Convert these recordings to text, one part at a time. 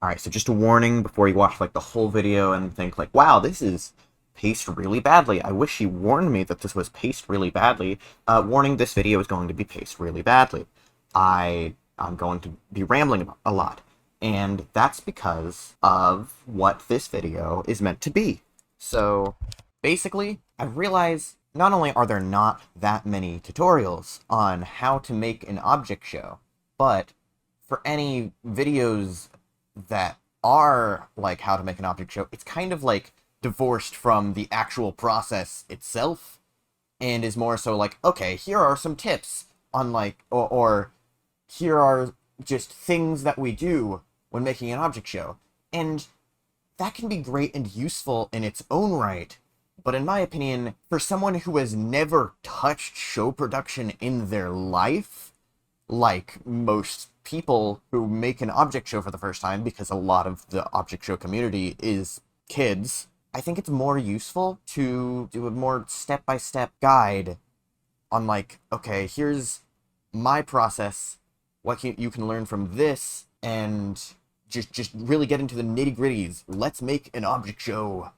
Alright, so just a warning before you watch like the whole video and think like, wow, this is paced really badly. I wish you warned me that this was paced really badly. Warning, this video is going to be paced really badly. I'm going to be rambling a lot. And that's because of what this video is meant to be. So, basically, I realize not only are there not that many tutorials on how to make an object show, but for any videos that are like how to make an object show, it's kind of like divorced from the actual process itself and is more so like, okay, here are some tips on like, or here are just things that we do when making an object show. And that can be great and useful in its own right, but in my opinion, for someone who has never touched show production in their life, like most people who make an object show for the first time, because a lot of the object show community is kids, I think it's more useful to do a more step-by-step guide on like, okay, here's my process, what you can learn from this, and just really get into the nitty-gritties. Let's make an object show,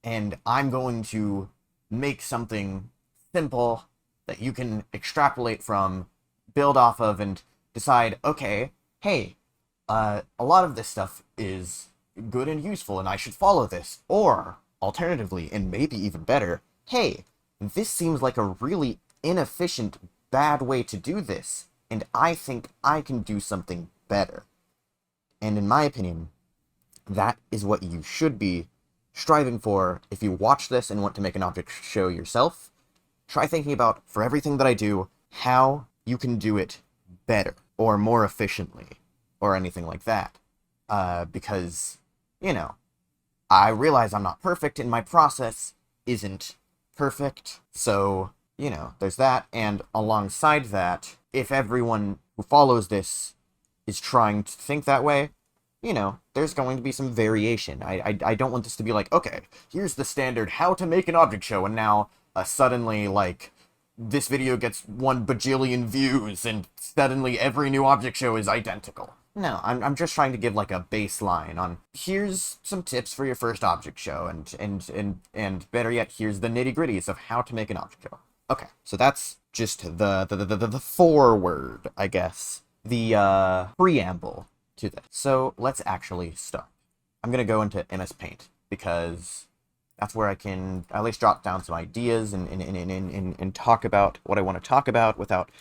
and I'm going to make something simple that you can extrapolate from, build off of, and decide, okay, hey, a lot of this stuff is good and useful, and I should follow this. Or, alternatively, and maybe even better, hey, this seems like a really inefficient, bad way to do this, and I think I can do something better. And in my opinion, that is what you should be striving for if you watch this and want to make an object show yourself. Try thinking about, for everything that I do, how you can do it better, or more efficiently, or anything like that. Because, you know, I realize I'm not perfect, and my process isn't perfect, so, you know, there's that, and alongside that, if everyone who follows this is trying to think that way, you know, there's going to be some variation. I don't want this to be like, okay, here's the standard how to make an object show, and now, suddenly, like, this video gets 1 bajillion views, and suddenly every new object show is identical. No, I'm just trying to give, like, a baseline on, here's some tips for your first object show, and better yet, here's the nitty-gritties of how to make an object show. Okay, so that's just the foreword, I guess. The, preamble to this. So, let's actually start. I'm gonna go into MS Paint, because that's where I can at least jot down some ideas and talk about what I want to talk about without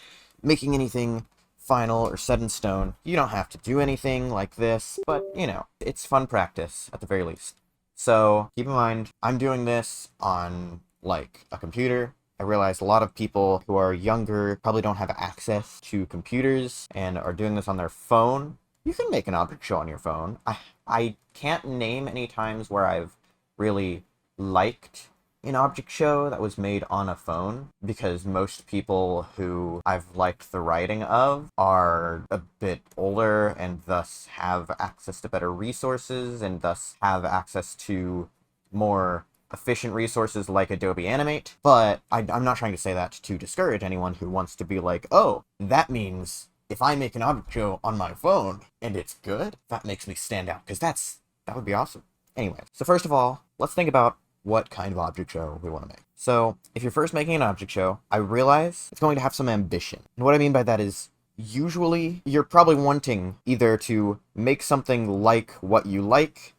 making anything final or set in stone. You don't have to do anything like this, but, you know, it's fun practice at the very least. So, keep in mind, I'm doing this on, like, a computer. I realize a lot of people who are younger probably don't have access to computers and are doing this on their phone. You can make an object show on your phone. I can't name any times where I've really liked an object show that was made on a phone, because most people who I've liked the writing of are a bit older and thus have access to better resources and thus have access to more efficient resources like Adobe Animate. But I'm not trying to say that to discourage anyone who wants to be like, oh, that means if I make an object show on my phone and it's good, that makes me stand out, because that would be awesome. Anyway, so first of all, let's think about what kind of object show we want to make. So, if you're first making an object show, I realize it's going to have some ambition. And what I mean by that is, usually, you're probably wanting either to make something like what you like,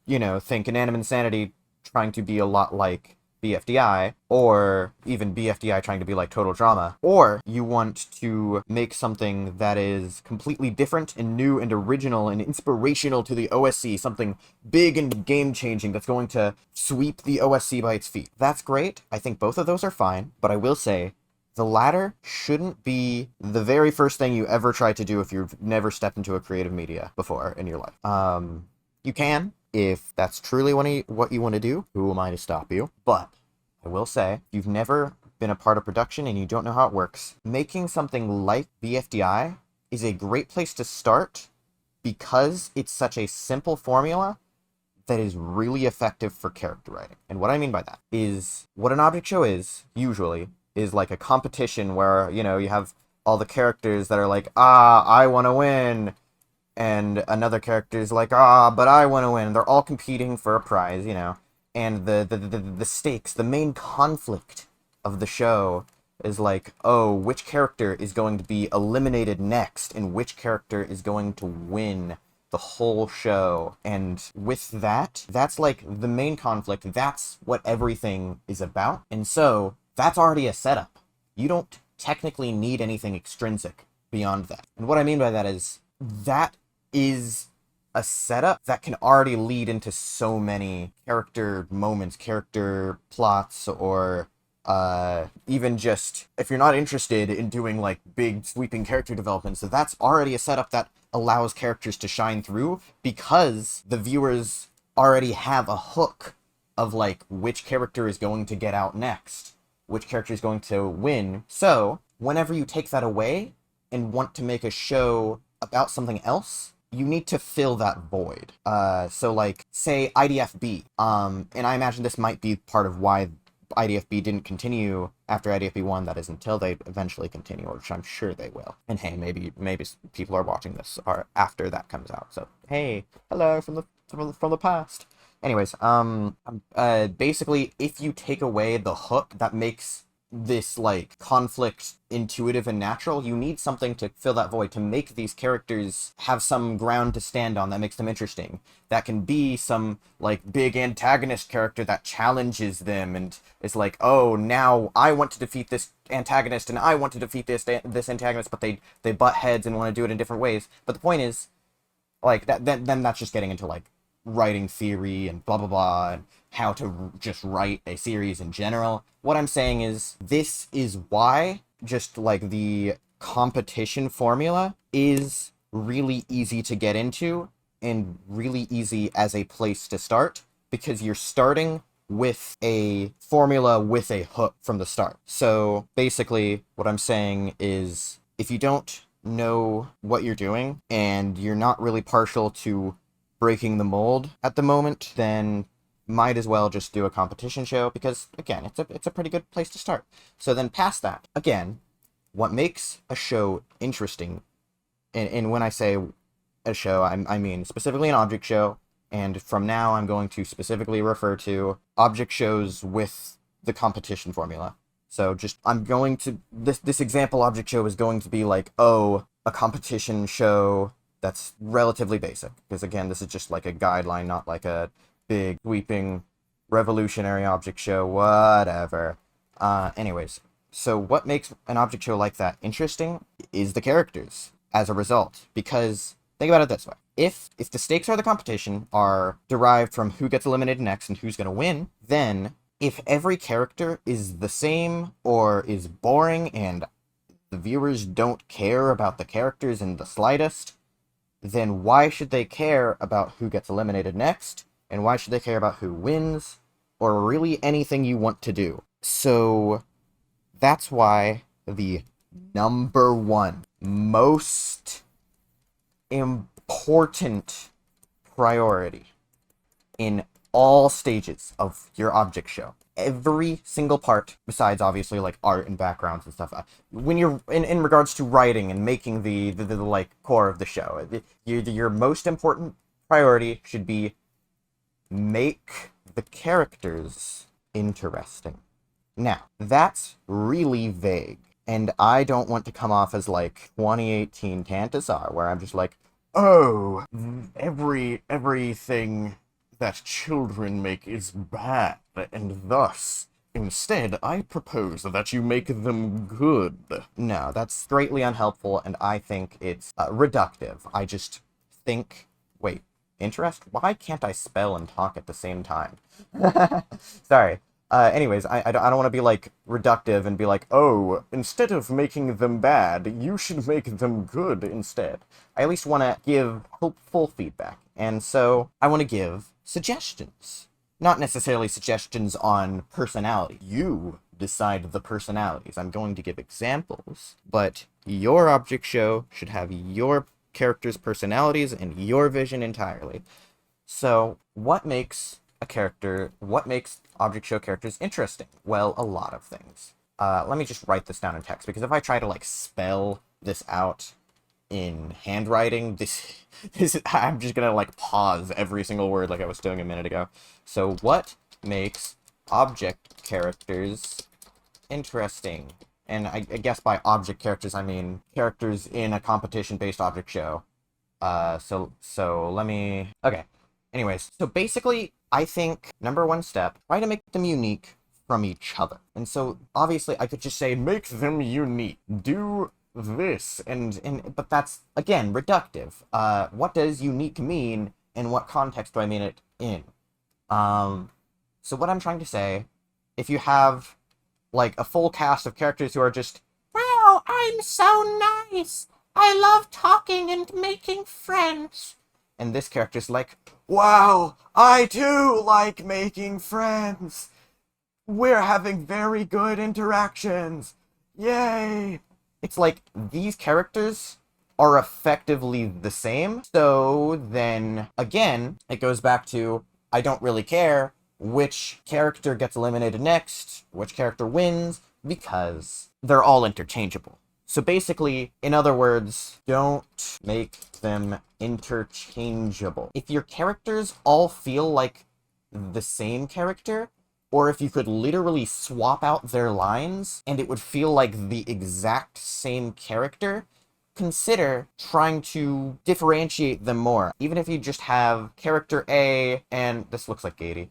you know, think Inanimate Insanity trying to be a lot like BFDI, or even BFDI trying to be like Total Drama, or you want to make something that is completely different and new and original and inspirational to the OSC, something big and game-changing that's going to sweep the OSC by its feet. That's great. I think both of those are fine, but I will say, the latter shouldn't be the very first thing you ever try to do if you've never stepped into a creative media before in your life. You can, if that's truly what you want to do. Who am I to stop you? But I will say, if you've never been a part of production and you don't know how it works, making something like BFDI is a great place to start, because it's such a simple formula that is really effective for character writing. And what I mean by that is, what an object show is, usually, is like a competition where, you know, you have all the characters that are like, I want to win, and another character is like, ah, but I want to win. They're all competing for a prize, you know. And the stakes, the main conflict of the show is like, oh, which character is going to be eliminated next, and which character is going to win the whole show. And with that, that's like the main conflict. That's what everything is about. And so that's already a setup. You don't technically need anything extrinsic beyond that. And what I mean by that is a setup that can already lead into so many character moments, character plots, or even just, if you're not interested in doing like big sweeping character developments, so that's already a setup that allows characters to shine through, because the viewers already have a hook of like which character is going to get out next, which character is going to win. So whenever you take that away and want to make a show about something else, you need to fill that void. So like, say IDFB, and I imagine this might be part of why IDFB didn't continue after IDFB 1, that is, until they eventually continue, which I'm sure they will. And hey, maybe people are watching this or after that comes out, so hey, hello from the past. Anyways, basically, if you take away the hook that makes this like conflict intuitive and natural, you need something to fill that void, to make these characters have some ground to stand on that makes them interesting. That can be some like big antagonist character that challenges them and is like, oh, now I want to defeat this antagonist and I want to defeat this antagonist, but they butt heads and want to do it in different ways. But the point is, like, then that's just getting into like writing theory and blah blah blah, and how to just write a series in general. What I'm saying is, this is why just like the competition formula is really easy to get into and really easy as a place to start, because you're starting with a formula with a hook from the start. So basically what I'm saying is, if you don't know what you're doing and you're not really partial to breaking the mold at the moment, then might as well just do a competition show, because again, it's a pretty good place to start. So then past that, again, what makes a show interesting, and when I say a show, I mean specifically an object show, and from now I'm going to specifically refer to object shows with the competition formula. So just, I'm going to, this example object show is going to be like, oh, a competition show that's relatively basic, because again, this is just like a guideline, not like a big sweeping revolutionary object show, whatever. Anyways, so what makes an object show like that interesting is the characters as a result, because think about it this way. If the stakes are the competition are derived from who gets eliminated next and who's going to win, then if every character is the same or is boring and the viewers don't care about the characters in the slightest, then why should they care about who gets eliminated next? And why should they care about who wins? Or really anything you want to do? So that's why the number one most important priority in all stages of your object show, every single part, besides obviously like art and backgrounds and stuff, when you're in regards to writing and making the like core of the show, your most important priority should be make the characters interesting. Now, that's really vague, and I don't want to come off as like 2018 Tantasar, where I'm just like, oh, everything that children make is bad, and thus, instead, I propose that you make them good. No, that's greatly unhelpful, and I think it's reductive. I just think, wait, interest? Why can't I spell and talk at the same time? Sorry. Anyways, I don't want to be, like, reductive and be like, oh, instead of making them bad, you should make them good instead. I at least want to give hopeful feedback. And so, I want to give suggestions. Not necessarily suggestions on personality. You decide the personalities. I'm going to give examples, but your object show should have your characters' personalities and your vision entirely. So, what makes object show characters interesting? Well, a lot of things. Let me just write this down in text, because if I try to, like, spell this out, in handwriting. I'm just gonna like pause every single word like I was doing a minute ago. So what makes object characters interesting? And I guess by object characters, I mean characters in a competition-based object show. So let me... Okay. Anyways, so basically, I think, number one step, try to make them unique from each other. And so, obviously, I could just say, make them unique. Do this. But that's, again, reductive. What does unique mean? In what context do I mean it in? So what I'm trying to say, if you have, like, a full cast of characters who are just, wow, I'm so nice! I love talking and making friends. And this character's like, wow, I too like making friends. We're having very good interactions. Yay! It's like, these characters are effectively the same. So then, again, it goes back to, I don't really care which character gets eliminated next, which character wins, because they're all interchangeable. So basically, in other words, don't make them interchangeable. If your characters all feel like the same character, or if you could literally swap out their lines and it would feel like the exact same character, consider trying to differentiate them more. Even if you just have character A and... This looks like Gady.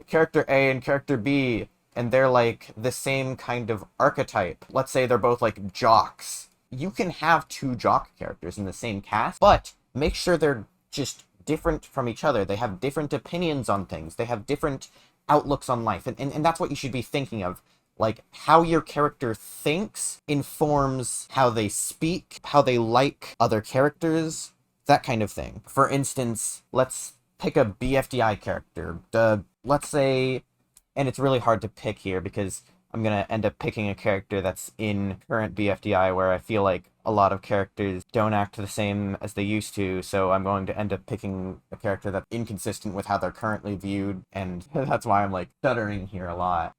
Character A and character B, and they're like the same kind of archetype. Let's say they're both like jocks. You can have two jock characters in the same cast, but make sure they're just different from each other. They have different opinions on things. They have different outlooks on life. And that's what you should be thinking of. Like, how your character thinks informs how they speak, how they like other characters, that kind of thing. For instance, let's pick a BFDI character. Let's say... And it's really hard to pick here because I'm going to end up picking a character that's in current BFDI where I feel like a lot of characters don't act the same as they used to, so I'm going to end up picking a character that's inconsistent with how they're currently viewed, and that's why I'm, like, stuttering here a lot.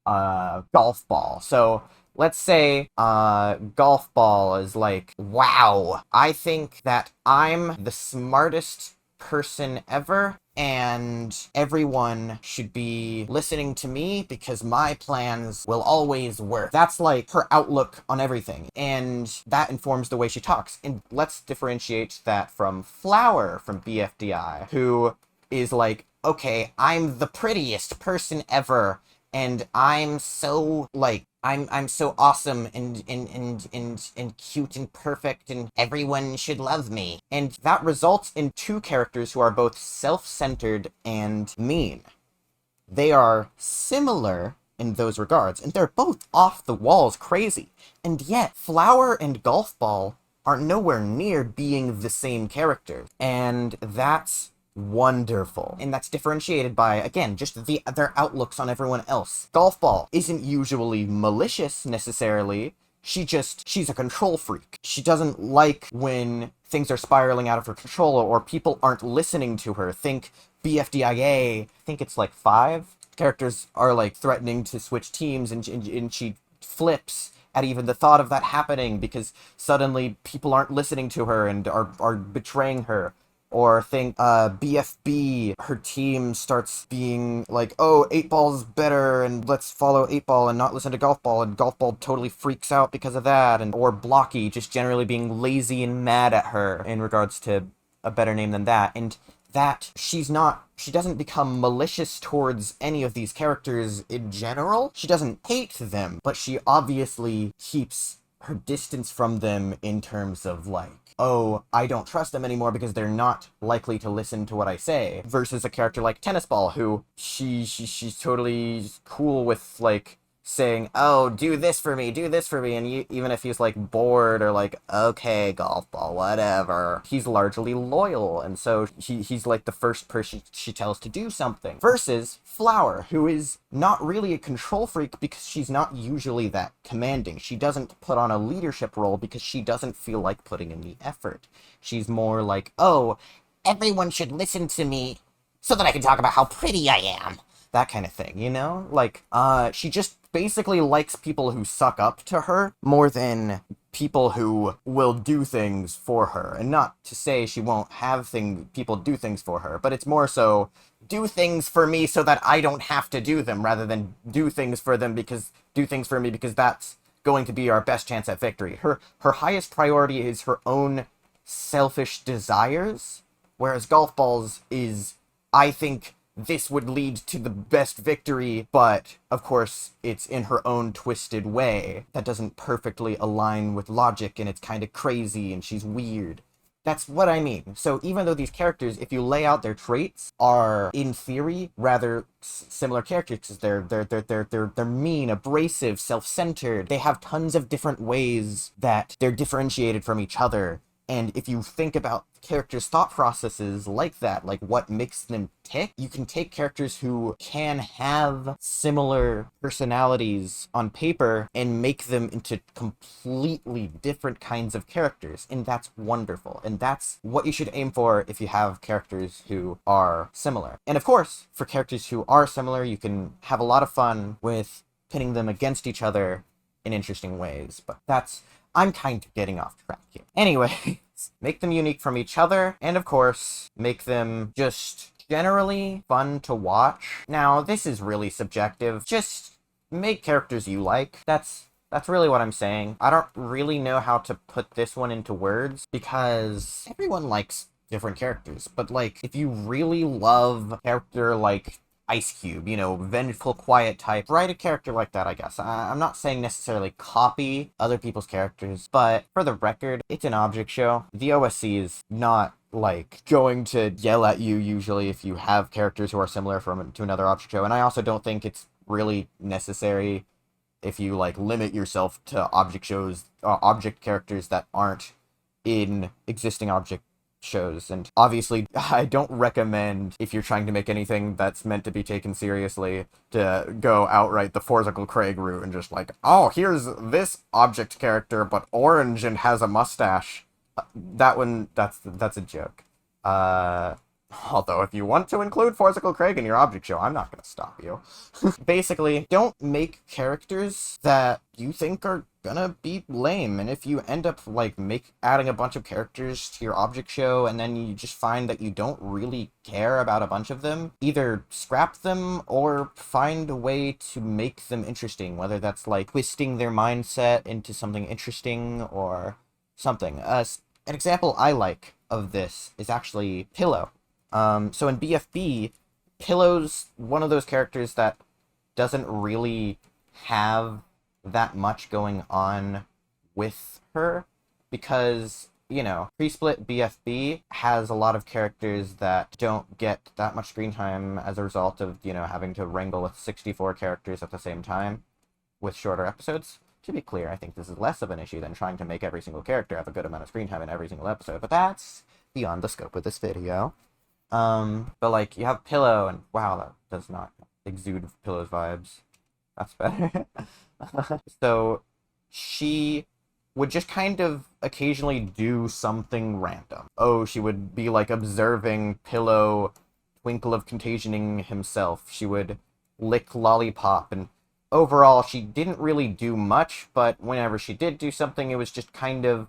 Golf ball. So, let's say, golf ball is like, wow, I think that I'm the smartest person ever, and everyone should be listening to me because my plans will always work. That's like her outlook on everything, and that informs the way she talks. And let's differentiate that from Flower from BFDI, who is like, okay, I'm the prettiest person ever, and I'm so, like, I'm so awesome and cute and perfect, and everyone should love me. And that results in two characters who are both self-centered and mean. They are similar in those regards, and they're both off the walls crazy. And yet, Flower and Golf Ball are nowhere near being the same character. And that's wonderful. And that's differentiated by, again, just their outlooks on everyone else. Golf Ball isn't usually malicious, necessarily. She's a control freak. She doesn't like when things are spiraling out of her control or people aren't listening to her. Think BFDIA. I think it's like 5 characters are like threatening to switch teams, and she flips at even the thought of that happening because suddenly people aren't listening to her and are betraying her. Or think BFB, her team starts being like, oh, 8-Ball's better, and let's follow 8-Ball and not listen to Golf Ball, and Golf Ball totally freaks out because of that. Or Blocky, just generally being lazy and mad at her, in regards to a better name than that. And that she doesn't become malicious towards any of these characters in general. She doesn't hate them, but she obviously keeps her distance from them in terms of, like, oh, I don't trust them anymore because they're not likely to listen to what I say, versus a character like Tennis Ball, who she's totally cool with, like, saying, oh, do this for me, and even if he's, like, bored or like, okay, Golf Ball, whatever, he's largely loyal, and so he's, like, the first person she tells to do something. Versus Flower, who is not really a control freak because she's not usually that commanding. She doesn't put on a leadership role because she doesn't feel like putting in the effort. She's more like, oh, everyone should listen to me so that I can talk about how pretty I am. That kind of thing, you know? Like, she just basically likes people who suck up to her more than people who will do things for her. And not to say she won't have people do things for her, but it's more so do things for me so that I don't have to do them, rather than do things for me because that's going to be our best chance at victory. Her highest priority is her own selfish desires, whereas golf balls is, I think this would lead to the best victory, but of course it's in her own twisted way that doesn't perfectly align with logic, and it's kind of crazy and she's weird. That's what I mean. So even though these characters, if you lay out their traits, are in theory rather similar characters, because they're mean, abrasive, self-centered. They have tons of different ways that they're differentiated from each other. And if you think about characters' thought processes like that, like what makes them tick, you can take characters who can have similar personalities on paper and make them into completely different kinds of characters. And that's wonderful. And that's what you should aim for if you have characters who are similar. And of course, for characters who are similar, you can have a lot of fun with pitting them against each other in interesting ways. But I'm kind of getting off track here. Anyway, make them unique from each other, and of course, make them just generally fun to watch. Now, this is really subjective. Just make characters you like. That's really what I'm saying. I don't really know how to put this one into words, because everyone likes different characters. But, like, if you really love a character like Ice Cube, vengeful, quiet type, write a character like that, I guess. I'm not saying necessarily copy other people's characters, but for the record, it's an object show. The OSC is not, like, going to yell at you usually if you have characters who are similar to another object show, and I also don't think it's really necessary if you, like, limit yourself to object characters that aren't in existing object shows. And obviously, I don't recommend, if you're trying to make anything that's meant to be taken seriously, to go outright the Forzical Craig route and just like, oh, here's this object character but orange and has a mustache. That's a joke. Although if you want to include Forzical Craig in your object show, I'm not going to stop you. Basically, don't make characters that you think are gonna be lame, and if you end up, like, adding a bunch of characters to your object show, and then you just find that you don't really care about a bunch of them, either scrap them or find a way to make them interesting, whether that's, like, twisting their mindset into something interesting or something. An example I like of this is actually Pillow. So in BFB, Pillow's one of those characters that doesn't really have that much going on with her, because, pre-split BFB has a lot of characters that don't get that much screen time as a result of, having to wrangle with 64 characters at the same time with shorter episodes. To be clear, I think this is less of an issue than trying to make every single character have a good amount of screen time in every single episode, but that's beyond the scope of this video. But, like, you have Pillow, and wow, that does not exude Pillow's vibes. That's better. So she would just kind of occasionally do something random. Oh, she would be, like, observing Pillow twinkle of contagioning himself. She would lick Lollipop, and overall she didn't really do much, but whenever she did do something, it was just kind of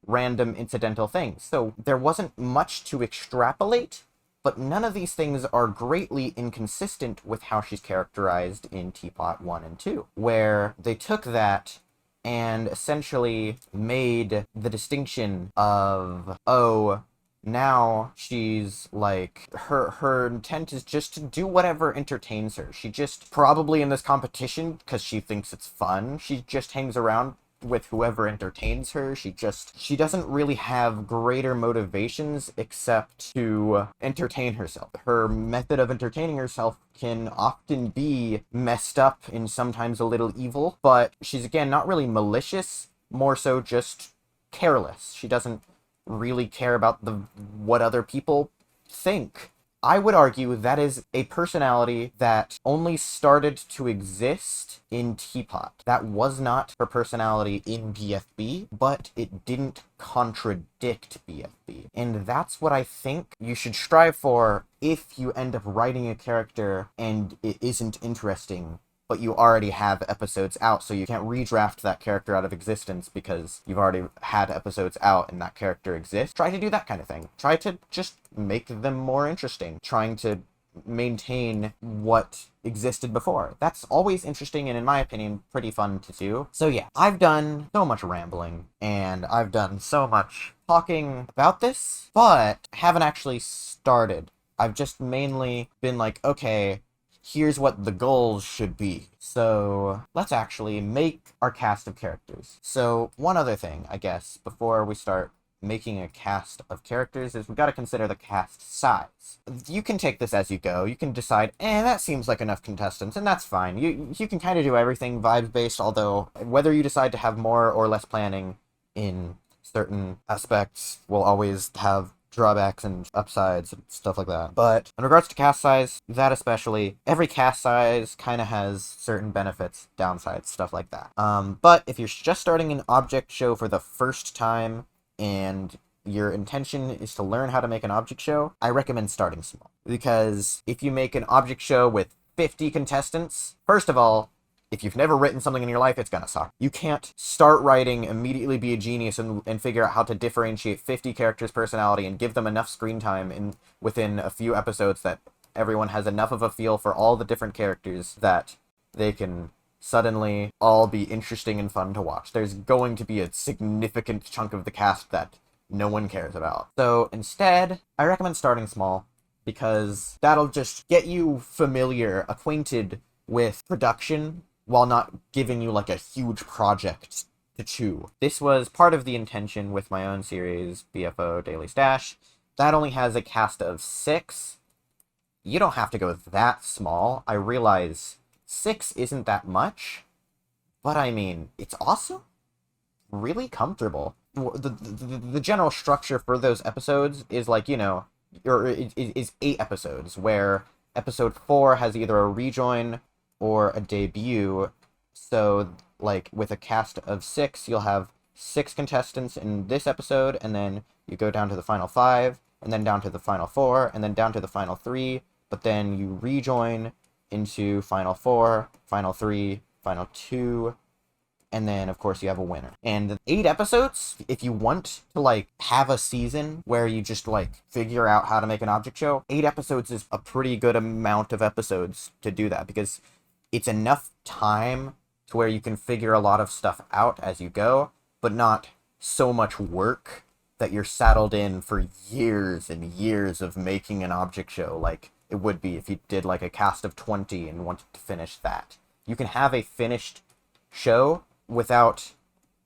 random incidental things. So there wasn't much to extrapolate, but none of these things are greatly inconsistent with how she's characterized in Teapot 1 and 2, where they took that and essentially made the distinction of, oh, now she's, like, her intent is just to do whatever entertains her. She just, probably in this competition, because she thinks it's fun, she just hangs around with whoever entertains her. She doesn't really have greater motivations except to entertain herself. Her method of entertaining herself can often be messed up and sometimes a little evil, but she's, again, not really malicious, more so just careless. She doesn't really care about what other people think. I would argue that is a personality that only started to exist in Teapot. That was not her personality in BFB, but it didn't contradict BFB. And that's what I think you should strive for if you end up writing a character and it isn't interesting, but you already have episodes out, so you can't redraft that character out of existence because you've already had episodes out and that character exists. Try to do that kind of thing. Try to just make them more interesting, trying to maintain what existed before. That's always interesting and, in my opinion, pretty fun to do. So yeah, I've done so much rambling, and I've done so much talking about this, but haven't actually started. I've just mainly been like, okay, here's what the goals should be. So let's actually make our cast of characters. So one other thing, I guess, before we start making a cast of characters is we've got to consider the cast size. You can take this as you go. You can decide, that seems like enough contestants, and that's fine. You can kind of do everything vibes-based, although whether you decide to have more or less planning in certain aspects will always have drawbacks and upsides and stuff like that. But in regards to cast size, that especially, every cast size kind of has certain benefits, downsides, stuff like that. But if you're just starting an object show for the first time, and your intention is to learn how to make an object show, I recommend starting small. Because if you make an object show with 50 contestants, first of all, if you've never written something in your life, it's gonna suck. You can't start writing, immediately be a genius, and figure out how to differentiate 50 characters' personality and give them enough screen time within a few episodes that everyone has enough of a feel for all the different characters that they can suddenly all be interesting and fun to watch. There's going to be a significant chunk of the cast that no one cares about. So instead, I recommend starting small, because that'll just get you familiar, acquainted with production, while not giving you like a huge project to chew. This was part of the intention with my own series, BFO Daily Stash. That only has a cast of 6. You don't have to go that small. I realize 6 isn't that much, but I mean, it's also really comfortable. The general structure for those episodes is like, is 8 episodes, where episode 4 has either a rejoin or a debut. So, like, with a cast of 6, you'll have 6 contestants in this episode, and then you go down to the final 5, and then down to the final 4, and then down to the final 3, but then you rejoin into final 4, final 3, final 2, and then, of course, you have a winner. And 8 episodes, if you want to, like, have a season where you just, like, figure out how to make an object show, 8 episodes is a pretty good amount of episodes to do that, because it's enough time to where you can figure a lot of stuff out as you go, but not so much work that you're saddled in for years and years of making an object show, like it would be if you did like a cast of 20 and wanted to finish that. You can have a finished show without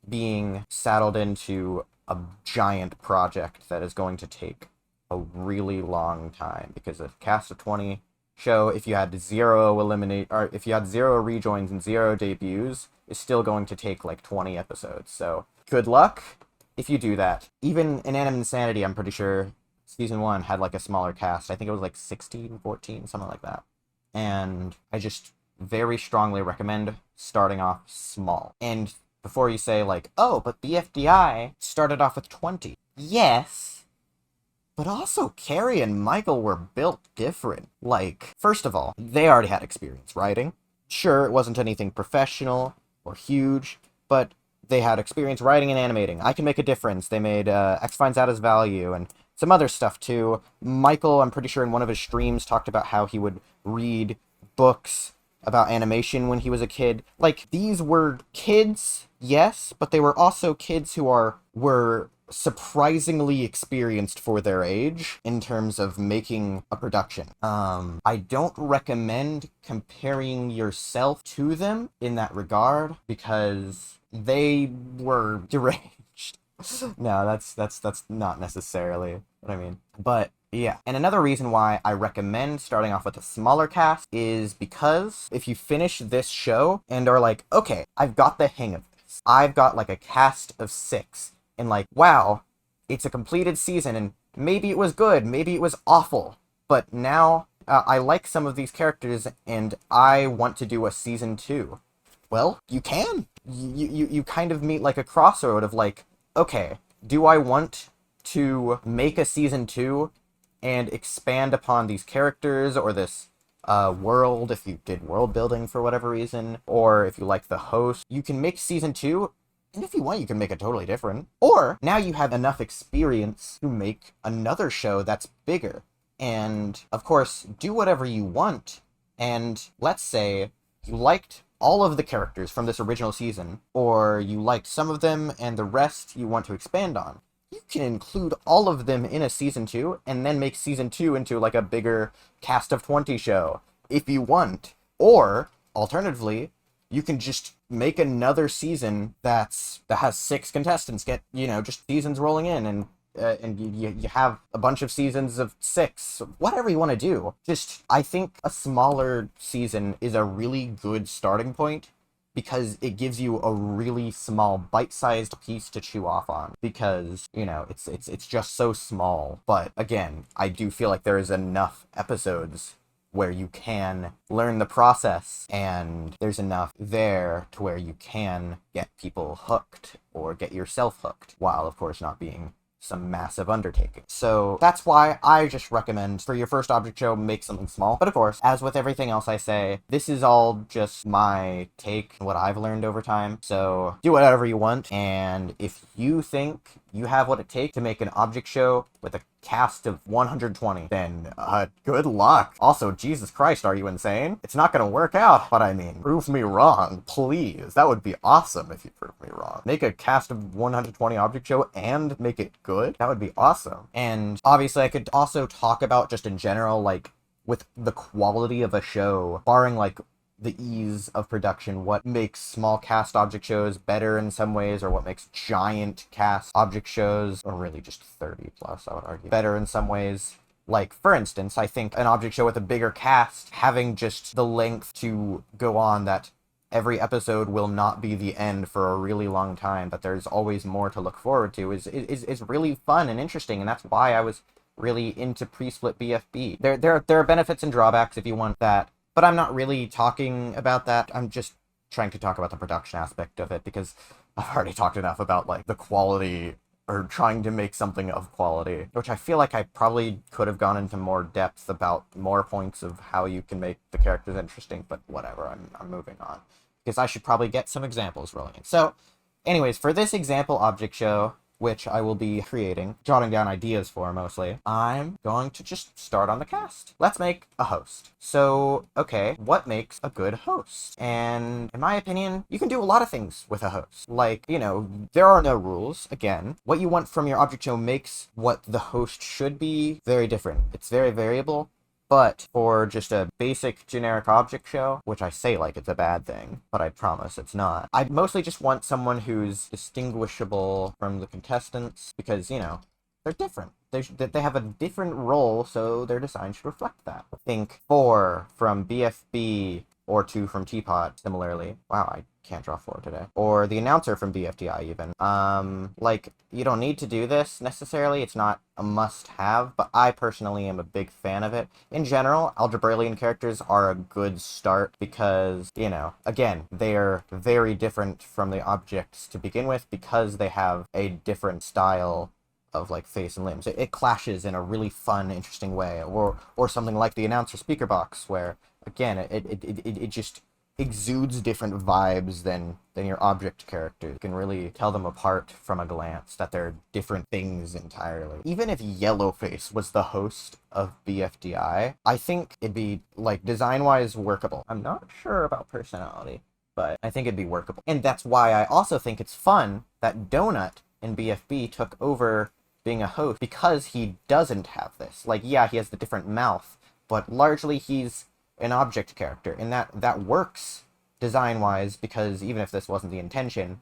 being saddled into a giant project that is going to take a really long time, because a cast of 20 show, if you had 0 rejoins and 0 debuts, is still going to take like 20 episodes. So good luck if you do that. Even in Anime Insanity, I'm pretty sure season 1 had like a smaller cast. I think it was like 16, 14, something like that. And I just very strongly recommend starting off small. And before you say like, oh, but BFDI started off with 20. Yes, but also Cary and Michael were built different. Like, first of all, they already had experience writing. Sure, it wasn't anything professional or huge, but they had experience writing and animating. I Can Make a Difference. They made X Finds Out His Value and some other stuff too. Michael, I'm pretty sure in one of his streams, talked about how he would read books about animation when he was a kid. Like, these were kids, yes, but they were also kids who were surprisingly experienced for their age in terms of making a production. I don't recommend comparing yourself to them in that regard, because they were deranged. No, that's not necessarily what I mean. But yeah, and another reason why I recommend starting off with a smaller cast is because if you finish this show and are like, okay, I've got the hang of this. I've got like a cast of 6, and like, wow, it's a completed season, and maybe it was good, maybe it was awful, but now I like some of these characters, and I want to do a season 2. Well, you can. You kind of meet like a crossroad of like, okay, do I want to make a season 2 and expand upon these characters or this world, if you did world building for whatever reason, or if you like the host, you can make season 2. And if you want, you can make it totally different. Or now you have enough experience to make another show that's bigger. And of course, do whatever you want. And let's say you liked all of the characters from this original season, or you liked some of them and the rest you want to expand on. You can include all of them in a season 2 and then make season 2 into like a bigger cast of 20 show if you want. Or alternatively, you can just make another season that has 6 contestants, get, just seasons rolling in, and you have a bunch of seasons of 6, whatever you want to do. Just, I think a smaller season is a really good starting point, because it gives you a really small bite-sized piece to chew off on, because, it's just so small. But again, I do feel like there is enough episodes where you can learn the process, and there's enough there to where you can get people hooked or get yourself hooked, while of course not being some massive undertaking. So that's why I just recommend, for your first object show, make something small. But of course, as with everything else I say, this is all just my take, what I've learned over time. So do whatever you want, and if you think you have what it takes to make an object show with a cast of 120, then good luck. Also, Jesus Christ, are you insane? It's not gonna work out, but I mean, prove me wrong, please. That would be awesome if you prove me wrong. Make a cast of 120 object show and make it good? That would be awesome. And obviously I could also talk about just in general, like, with the quality of a show, barring like the ease of production, what makes small cast object shows better in some ways, or what makes giant cast object shows, or really just 30 plus, I would argue, better in some ways. Like, for instance, I think an object show with a bigger cast, having just the length to go on that every episode will not be the end for a really long time, but there's always more to look forward to, is really fun and interesting, and that's why I was really into pre-split BFB. There are benefits and drawbacks if you want that, but I'm not really talking about that. I'm just trying to talk about the production aspect of it, because I've already talked enough about, like, the quality, or trying to make something of quality, which I feel like I probably could have gone into more depth about more points of how you can make the characters interesting, but whatever, I'm moving on, because I should probably get some examples rolling in. So, anyways, for this example object show, which I will be creating, jotting down ideas for mostly, I'm going to just start on the cast. Let's make a host. So, okay, what makes a good host? And in my opinion, you can do a lot of things with a host. Like, there are no rules. Again, what you want from your object show makes what the host should be very different. It's very variable. But for just a basic generic object show, which I say like it's a bad thing, but I promise it's not, I mostly just want someone who's distinguishable from the contestants, because, they're different. They have a different role, so their design should reflect that. I think 4 from BFB, or 2 from Teapot, similarly. Wow, I can't draw 4 today. Or the announcer from BFDI, even. Like, you don't need to do this, necessarily. It's not a must-have, but I personally am a big fan of it. In general, algebraic characters are a good start, because, again, they're very different from the objects to begin with, because they have a different style of, like, face and limbs. It clashes in a really fun, interesting way. Or something like the announcer speaker box, where, again, it just exudes different vibes than your object character. You can really tell them apart from a glance, that they're different things entirely. Even if Yellowface was the host of BFDI, I think it'd be, like, design-wise workable. I'm not sure about personality, but I think it'd be workable. And that's why I also think it's fun that Donut in BFB took over being a host, because he doesn't have this. Like, yeah, he has the different mouth, but largely he's an object character, and that works design-wise, because even if this wasn't the intention,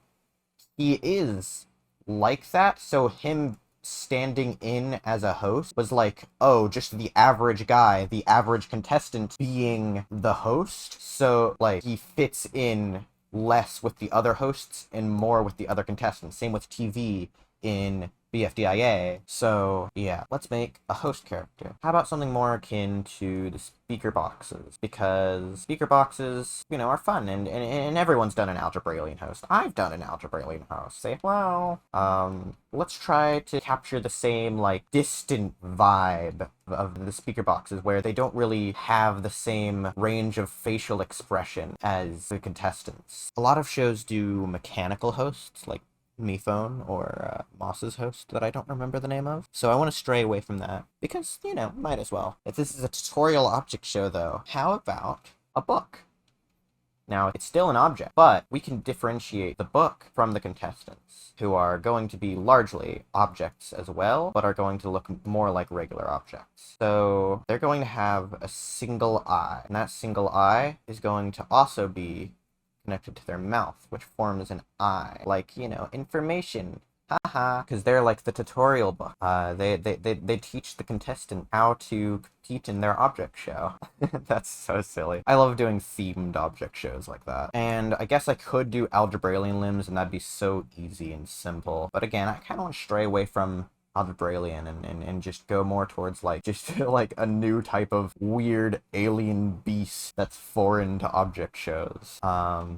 he is like that. So him standing in as a host was like, oh, just the average guy, the average contestant being the host. So, like, he fits in less with the other hosts and more with the other contestants. Same with TV in BFDIA. So yeah, let's make a host character. How about something more akin to the speaker boxes? Because speaker boxes, you know, are fun, and everyone's done an algebraic host. I've done an algebraic host. Say, well, let's try to capture the same, like, distant vibe of the speaker boxes, where they don't really have the same range of facial expression as the contestants. A lot of shows do mechanical hosts, like MePhone or Moss's host that I don't remember the name of. So I want to stray away from that because, you know, might as well. If this is a tutorial object show, though, how about a book? Now, it's still an object, but we can differentiate the book from the contestants, who are going to be largely objects as well, but are going to look more like regular objects. So they're going to have a single eye, and that single eye is going to also be connected to their mouth, which forms an eye. Like, you know, information. Haha, because they're like the tutorial book. They teach the contestant how to compete in their object show. That's so silly. I love doing themed object shows like that. And I guess I could do algebraic limbs, and that'd be so easy and simple. But again, I kind of want to stray away from algebraic and just go more towards like just like a new type of weird alien beast that's foreign to object shows.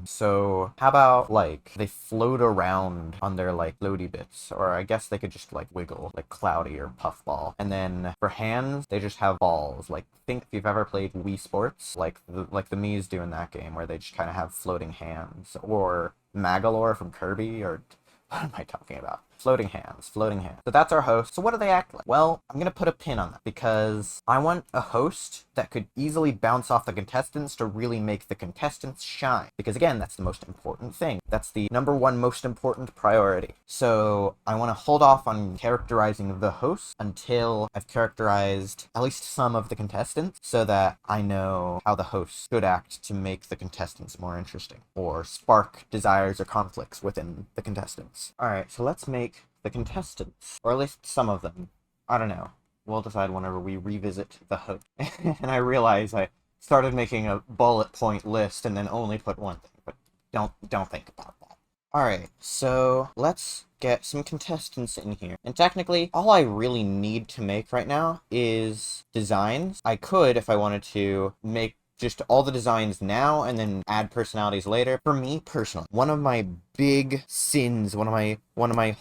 So how about like they float around on their like floaty bits, or I guess they could just like wiggle like Cloudy or Puffball. And then for hands, they just have balls. Like, think if you've ever played Wii Sports, like the Mii's do in that game, where they just kind of have floating hands, or Magalore from Kirby, or what am I talking about? Floating hands, floating hands. So that's our host. So what do they act like? Well, I'm going to put a pin on that because I want a host that could easily bounce off the contestants to really make the contestants shine. Because again, that's the most important thing. That's the #1 most important priority. So I want to hold off on characterizing the host until I've characterized at least some of the contestants, so that I know how the host should act to make the contestants more interesting, or spark desires or conflicts within the contestants. Alright, so let's make the contestants, or at least some of them. I don't know. We'll decide whenever we revisit the host. And I realize I started making a bullet point list and then only put one thing, but don't think about that. Alright, so let's get some contestants in here. And technically, all I really need to make right now is designs. I could, if I wanted to, make just all the designs now and then add personalities later. For me personally, one of my big sins, one of my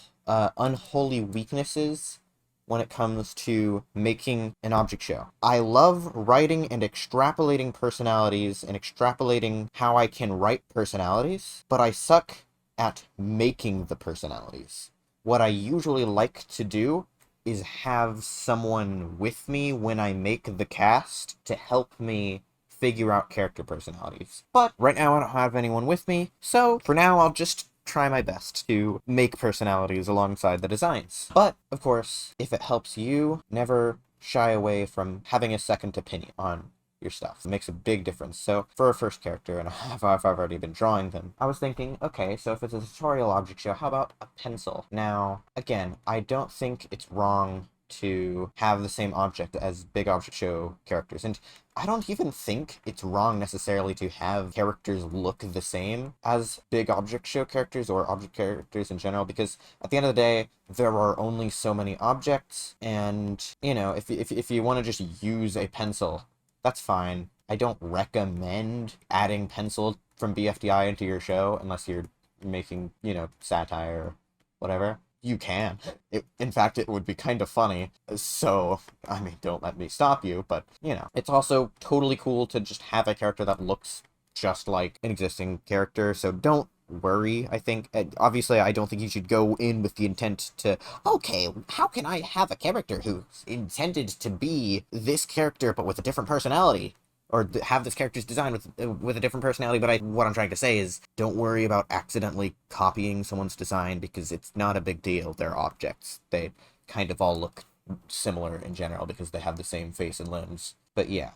unholy weaknesses when it comes to making an object show. I love writing and extrapolating personalities and extrapolating how I can write personalities, but I suck at making the personalities. What I usually like to do is have someone with me when I make the cast to help me figure out character personalities. But right now I don't have anyone with me, so for now I'll just try my best to make personalities alongside the designs. But, of course, if it helps you, never shy away from having a second opinion on your stuff. It makes a big difference. So, for a first character, and if I've already been drawing them, I was thinking, okay, so if it's a tutorial object show, how about a pencil? Now, again, I don't think it's wrong to have the same object as big object show characters, and I don't even think it's wrong necessarily to have characters look the same as big object show characters or object characters in general, because at the end of the day, there are only so many objects, and, you know, if you want to just use a pencil, that's fine. I don't recommend adding pencil from BFDI into your show unless you're making, you know, satire or whatever. You can. In fact, it would be kind of funny. So, I mean, don't let me stop you, but, you know. It's also totally cool to just have a character that looks just like an existing character, so don't worry, I think. Obviously, I don't think you should go in with the intent to, okay, how can I have a character who's intended to be this character but with a different personality? Or have this character's design with a different personality, but what I'm trying to say is, don't worry about accidentally copying someone's design, because it's not a big deal. They're objects. They kind of all look similar in general, because they have the same face and limbs. But yeah,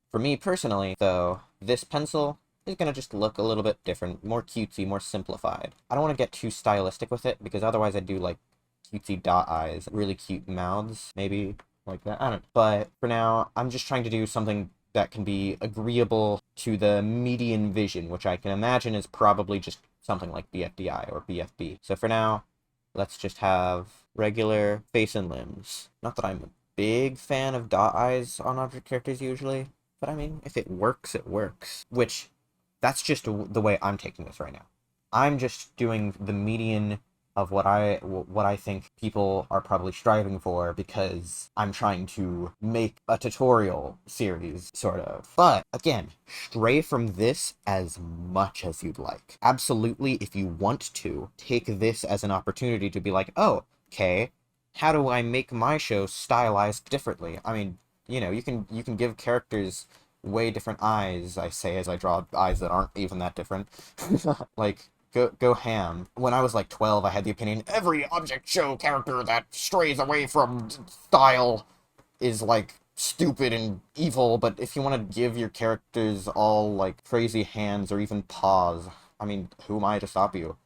for me personally, though, this pencil is gonna just look a little bit different, more cutesy, more simplified. I don't want to get too stylistic with it, because otherwise I'd do, like, cutesy dot eyes, really cute mouths, maybe, like that. I don't know. But for now, I'm just trying to do something that can be agreeable to the median vision, which I can imagine is probably just something like BFDI or BFB. So for now, let's just have regular face and limbs. Not that I'm a big fan of dot eyes on object characters usually, but I mean, if it works, it works. Which, that's just the way I'm taking this right now. I'm just doing the median of what I think people are probably striving for, because I'm trying to make a tutorial series, sort of. But again, stray from this as much as you'd like. Absolutely, if you want to, take this as an opportunity to be like, oh, okay, how do I make my show stylized differently? I mean, you know, you can give characters way different eyes, I say as I draw eyes that aren't even that different. Like, go ham. When I was like 12, I had the opinion every object show character that strays away from style is like stupid and evil, but if you want to give your characters all like crazy hands or even paws, I mean, who am I to stop you?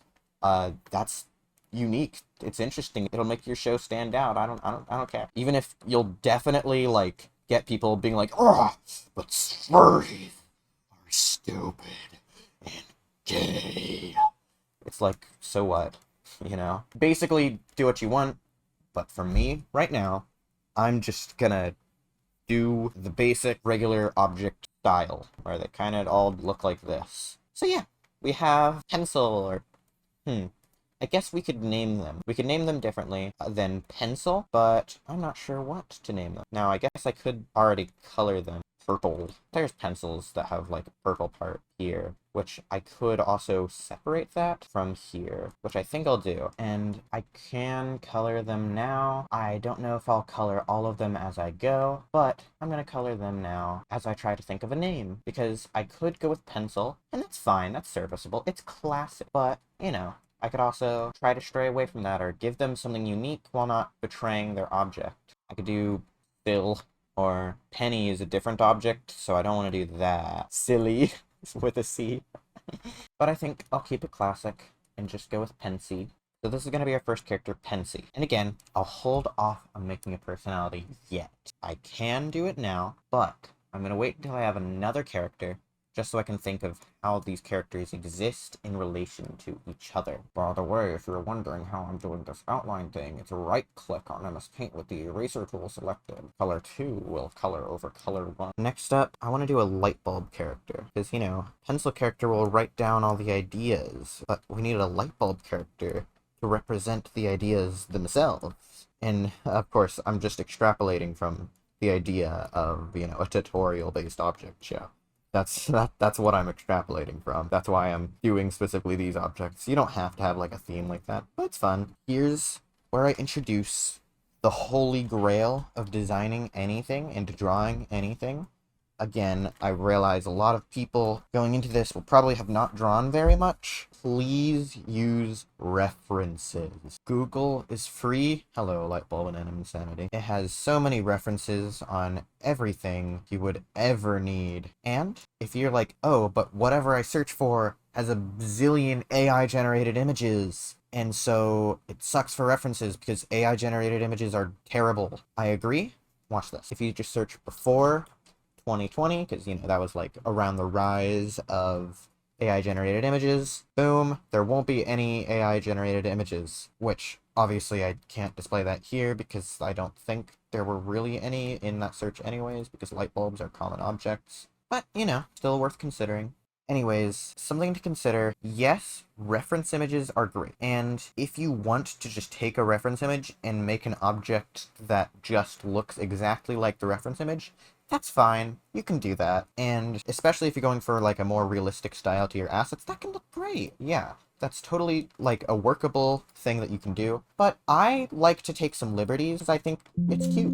That's unique. It's interesting. It'll make your show stand out. I don't care. Even if you'll definitely like get people being like, oh, but furries are stupid and gay. It's like, so what? You know? Basically, do what you want, but for me, right now, I'm just gonna do the basic regular object style, where they kind of all look like this. So yeah, we have pencil, or, I guess we could name them. We could name them differently than pencil, but I'm not sure what to name them. Now, I guess I could already color them purple. There's pencils that have like a purple part here, which I could also separate that from here, which I think I'll do. And I can color them now. I don't know if I'll color all of them as I go, but I'm gonna color them now as I try to think of a name, because I could go with pencil, and that's fine, that's serviceable, it's classic, but, you know, I could also try to stray away from that, or give them something unique while not betraying their object. I could do Bill, or Penny is a different object, so I don't want to do that. Silly, with a C. But I think I'll keep it classic and just go with Pency. So this is going to be our first character, Pency. And again, I'll hold off on making a personality yet. I can do it now, but I'm going to wait until I have another character, just so I can think of how these characters exist in relation to each other. By the way, if you're wondering how I'm doing this outline thing, it's right-click on MS Paint with the eraser tool selected. Color 2 will color over color 1. Next up, I want to do a Lightbulb character, because, you know, pencil character will write down all the ideas, but we need a Lightbulb character to represent the ideas themselves. And, of course, I'm just extrapolating from the idea of, you know, a tutorial-based object show. That's what I'm extrapolating from. That's why I'm doing specifically these objects. You don't have to have like a theme like that, but it's fun. Here's where I introduce the Holy Grail of designing anything and drawing anything. Again, I realize a lot of people going into this will probably have not drawn very much. Please use references. Google is free. Hello, Lightbulb and Insanity. It has so many references on everything you would ever need. And if you're like, oh, but whatever I search for has a bazillion AI-generated images, and so it sucks for references because AI-generated images are terrible. I agree. Watch this. If you just search before 2020, because, you know, that was like around the rise of AI generated images, boom, there won't be any AI generated images, which obviously I can't display that here because I don't think there were really any in that search anyways, because light bulbs are common objects, but, you know, still worth considering. Anyways, something to consider. Yes, reference images are great. And if you want to just take a reference image and make an object that just looks exactly like the reference image, that's fine. You can do that. And especially if you're going for like a more realistic style to your assets, that can look great. Yeah, that's totally like a workable thing that you can do. But I like to take some liberties because I think it's cute.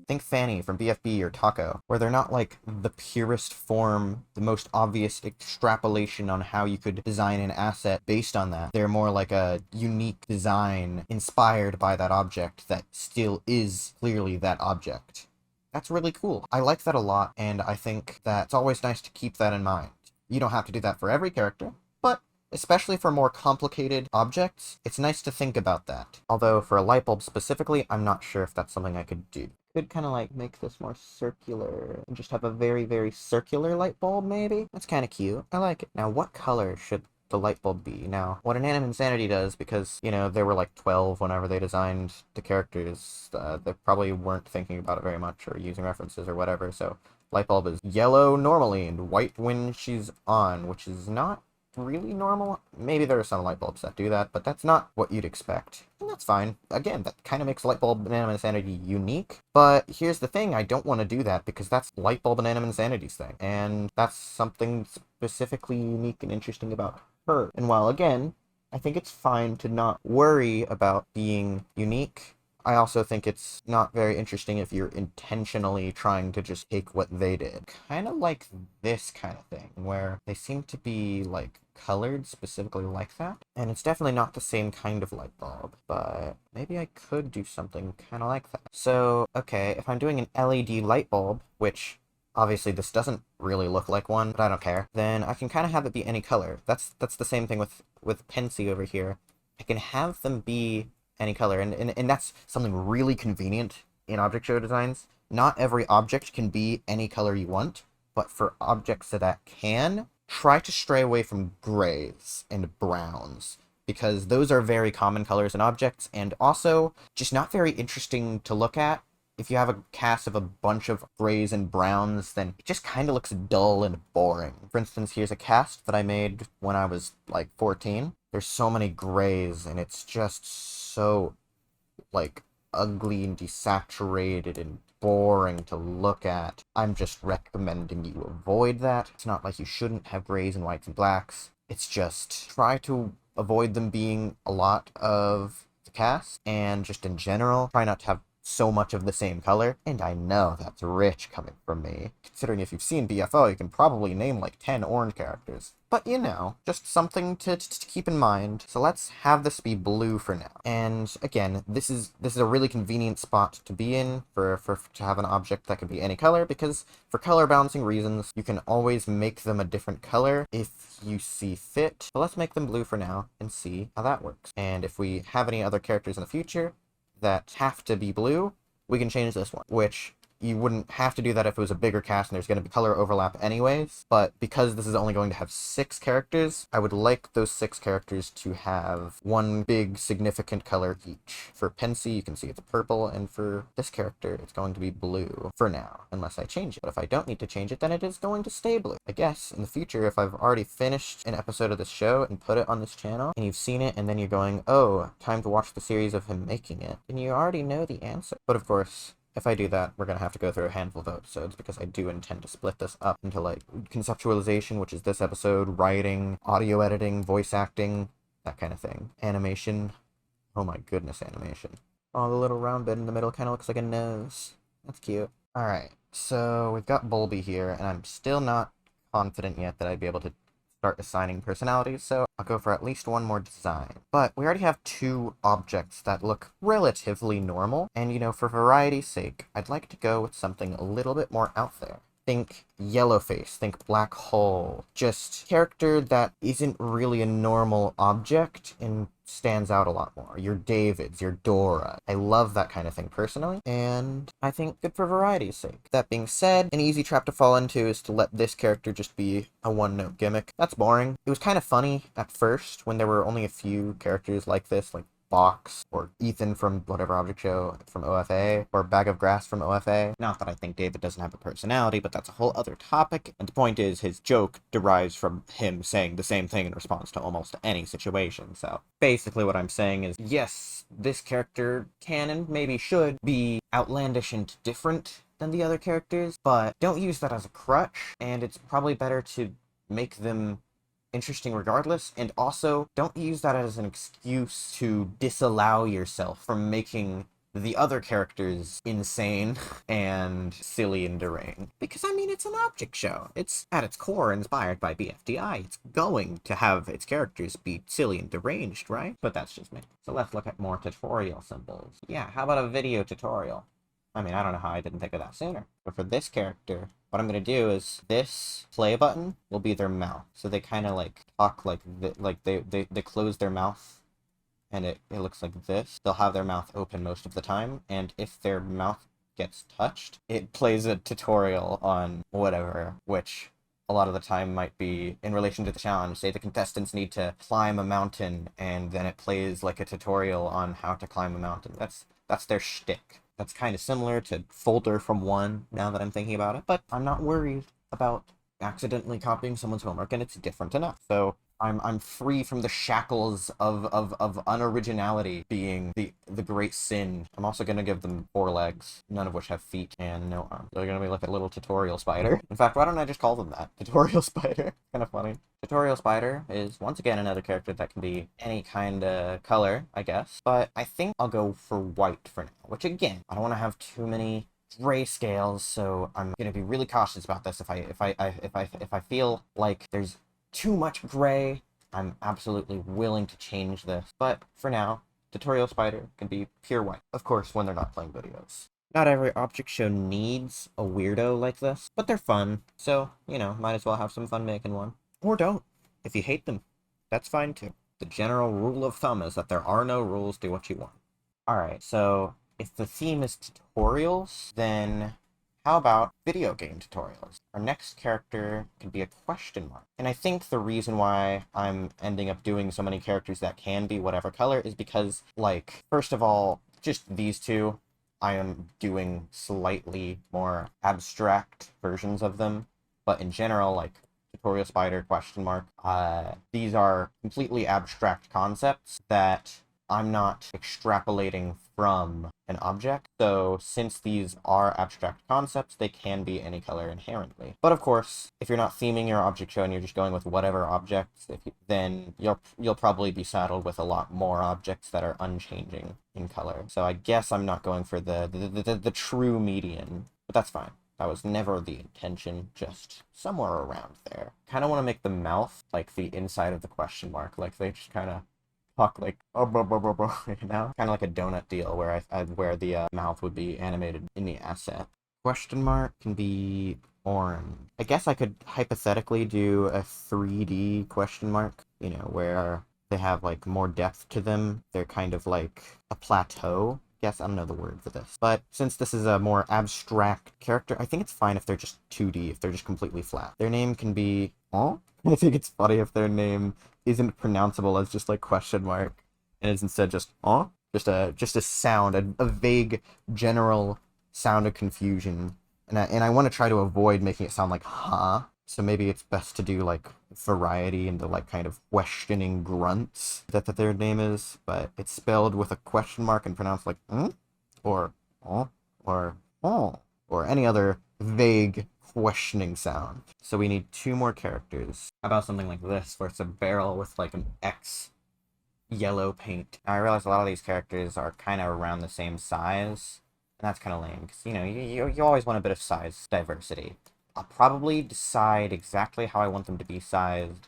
Think Fanny from BFB or Taco, where they're not like the purest form, the most obvious extrapolation on how you could design an asset based on that. They're more like a unique design inspired by that object that still is clearly that object. That's really cool. I like that a lot, and I think that it's always nice to keep that in mind. You don't have to do that for every character, but especially for more complicated objects, it's nice to think about that. Although for a light bulb specifically, I'm not sure if that's something I could do. Could kind of like make this more circular and just have a very, very circular light bulb, maybe? That's kind of cute. I like it. Now, what color should the Lightbulb be? Now, what an Anim Insanity does, because, you know, they were like 12 whenever they designed the characters, they probably weren't thinking about it very much or using references or whatever, so Lightbulb is yellow normally and white when she's on, which is not really normal. Maybe there are some light bulbs that do that, but that's not what you'd expect. And that's fine. Again, that kind of makes Lightbulb and Anim Insanity unique. But here's the thing, I don't want to do that because that's Lightbulb and Anim Insanity's thing. And that's something specifically unique and interesting about her. And while, again, I think it's fine to not worry about being unique, I also think it's not very interesting if you're intentionally trying to just take what they did. Kind of like this kind of thing, where they seem to be, like, colored specifically like that. And it's definitely not the same kind of light bulb, but maybe I could do something kind of like that. So, okay, if I'm doing an LED light bulb, which obviously this doesn't really look like one, but I don't care, then I can kind of have it be any color. That's the same thing with Pency over here. I can have them be any color, and that's something really convenient in object show designs. Not every object can be any color you want, but for objects that can, try to stray away from grays and browns, because those are very common colors in objects, and also just not very interesting to look at. If you have a cast of a bunch of grays and browns, then it just kind of looks dull and boring. For instance, here's a cast that I made when I was like 14. There's so many grays, and it's just so, like, ugly and desaturated and boring to look at. I'm just recommending you avoid that. It's not like you shouldn't have grays and whites and blacks. It's just try to avoid them being a lot of the cast, and just in general, try not to have so much of the same color. And I know that's rich coming from me, considering if you've seen BFO, you can probably name like 10 orange characters. But you know, just something to keep in mind. So let's have this be blue for now. And again, this is a really convenient spot to be in for to have an object that could be any color, because for color balancing reasons, you can always make them a different color if you see fit. So let's make them blue for now and see how that works. And if we have any other characters in the future that have to be blue, we can change this one, which you wouldn't have to do that if it was a bigger cast and there's going to be color overlap anyways, but because this is only going to have 6 characters, I would like those 6 characters to have one big significant color each. For Pency, you can see it's purple, and for this character, it's going to be blue for now, unless I change it. But if I don't need to change it, then it is going to stay blue. I guess, in the future, if I've already finished an episode of this show and put it on this channel, and you've seen it, and then you're going, oh, time to watch the series of him making it, then you already know the answer. But of course, if I do that, we're going to have to go through a handful of episodes, because I do intend to split this up into, like, conceptualization, which is this episode, writing, audio editing, voice acting, that kind of thing. Animation. Oh my goodness, animation. Oh, the little round bit in the middle kind of looks like a nose. That's cute. Alright, so we've got Bulby here, and I'm still not confident yet that I'd be able to start assigning personalities, so I'll go for at least one more design. But we already have 2 objects that look relatively normal, and you know, for variety's sake, I'd like to go with something a little bit more out there. Think Yellowface, think Black Hole, just character that isn't really a normal object and stands out a lot more. Your Davids, your Dora. I love that kind of thing personally, and I think good for variety's sake. That being said, an easy trap to fall into is to let this character just be a one-note gimmick. That's boring. It was kind of funny at first when there were only a few characters like this, like Box, or Ethan from whatever object show from OFA, or Bag of Grass from OFA. Not that I think David doesn't have a personality, but that's a whole other topic, and the point is, his joke derives from him saying the same thing in response to almost any situation. So basically what I'm saying is, yes, this character can and maybe should be outlandish and different than the other characters, but don't use that as a crutch, and it's probably better to make them interesting regardless, and also don't use that as an excuse to disallow yourself from making the other characters insane and silly and deranged. Because, I mean, it's an object show. It's, at its core, inspired by BFDI. It's going to have its characters be silly and deranged, right? But that's just me. So let's look at more tutorial symbols. Yeah, how about a video tutorial? I mean, I don't know how I didn't think of that sooner. But for this character, what I'm going to do is this play button will be their mouth. So they kind of like talk like they close their mouth, and it looks like this. They'll have their mouth open most of the time, and if their mouth gets touched, it plays a tutorial on whatever, which a lot of the time might be in relation to the challenge. Say the contestants need to climb a mountain, and then it plays like a tutorial on how to climb a mountain. That's their shtick. That's kind of similar to Folder from 1, now that I'm thinking about it, but I'm not worried about accidentally copying someone's homework, and it's different enough. So I'm free from the shackles of unoriginality being the great sin. I'm also gonna give them 4 legs, none of which have feet, and no arms. They're gonna be like a little tutorial spider. In fact, why don't I just call them that? Tutorial spider. Kind of funny. Tutorial spider is, once again, another character that can be any kind of color, I guess. But I think I'll go for white for now, which again, I don't want to have too many gray scales, so I'm gonna be really cautious about this. If I feel like there's too much gray, I'm absolutely willing to change this. But for now, tutorial spider can be pure white. Of course, when they're not playing videos. Not every object show needs a weirdo like this, but they're fun, so, you know, might as well have some fun making one. Or don't. If you hate them, that's fine too. The general rule of thumb is that there are no rules, do what you want. Alright, so if the theme is tutorials, then how about video game tutorials? Our next character could be a question mark. And I think the reason why I'm ending up doing so many characters that can be whatever color is because, like, first of all, just these two, I am doing slightly more abstract versions of them. But in general, like, tutorial spider, question mark, these are completely abstract concepts that I'm not extrapolating from an object. So since these are abstract concepts, they can be any color inherently. But of course, if you're not theming your object show and you're just going with whatever objects, then you'll probably be saddled with a lot more objects that are unchanging in color. So I guess I'm not going for the true median, but that's fine. That was never the intention, just somewhere around there. Kind of want to make the mouth like the inside of the question mark, like they just kind of talk like, oh, blah, blah, blah, blah, you know? Kind of like a donut deal where where the mouth would be animated in the asset. Question mark can be orange. I guess I could hypothetically do a 3D question mark, you know, where they have like more depth to them. They're kind of like a plateau. Yes, I don't know the word for this. But since this is a more abstract character, I think it's fine if they're just 2D, if they're just completely flat. Their name can be, oh? I think it's funny if their name isn't pronounceable as just like question mark, and it's instead just, oh? Just a sound, a vague general sound of confusion. And I want to try to avoid making it sound like, huh? So maybe it's best to do like variety and the like kind of questioning grunts that their name is, but it's spelled with a question mark and pronounced like or oh or any other vague questioning sound. So we need 2 more characters. How about something like this, where it's a barrel with like an X yellow paint? Now I realize a lot of these characters are kind of around the same size, and that's kind of lame, because, you know, you always want a bit of size diversity. I'll probably decide exactly how I want them to be sized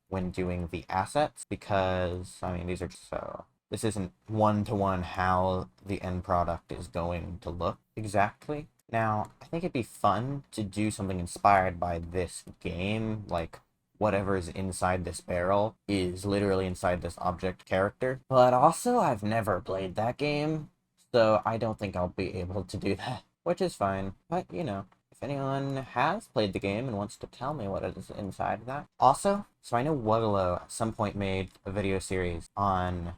when doing the assets, because, I mean, these are just so... This isn't one-to-one how the end product is going to look exactly. Now, I think it'd be fun to do something inspired by this game, like whatever is inside this barrel is literally inside this object character. But also, I've never played that game, so I don't think I'll be able to do that, which is fine. But, you know, if anyone has played the game and wants to tell me what is inside that. Also, so I know Wuggalo at some point made a video series on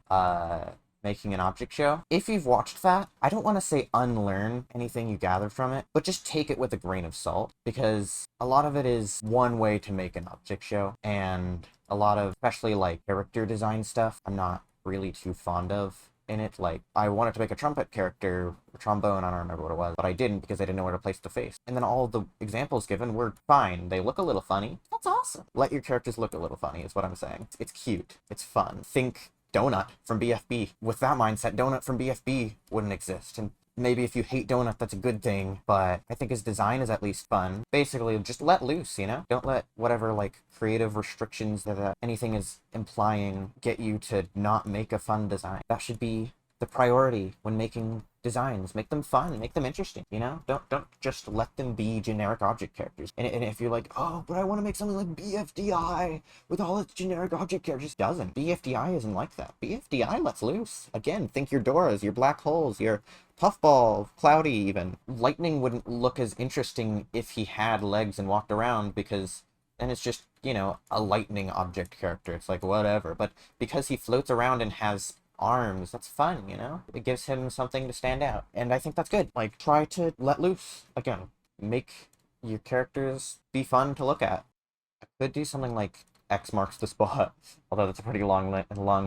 making an object show. If you've watched that, I don't want to say unlearn anything you gather from it, but just take it with a grain of salt, because a lot of it is one way to make an object show, and a lot of, especially like character design stuff, I'm not really too fond of in it. Like, I wanted to make a trumpet character, or trombone, I don't remember what it was, but I didn't because I didn't know where to place the face. And then all the examples given were fine. They look a little funny. That's awesome. Let your characters look a little funny is what I'm saying. It's cute. It's fun. Think Donut from BFB. With that mindset, Donut from BFB wouldn't exist. And maybe if you hate Donut, that's a good thing, but I think his design is at least fun. Basically, just let loose, you know? Don't let whatever, like, creative restrictions that anything is implying get you to not make a fun design. That should be the priority when making designs. Make them fun, make them interesting, you know? Don't just let them be generic object characters. And if you're like, oh, but I want to make something like BFDI with all its generic object characters, doesn't. BFDI isn't like that. BFDI lets loose. Again, think your Doras, your black holes, your puffball, cloudy even. Lightning wouldn't look as interesting if he had legs and walked around, because and it's just, you know, a lightning object character. It's like, whatever. But because he floats around and has arms, that's fun, you know? It gives him something to stand out. And I think that's good. Like, try to let loose. Again, make your characters be fun to look at. I could do something like X marks the spot, although that's a pretty long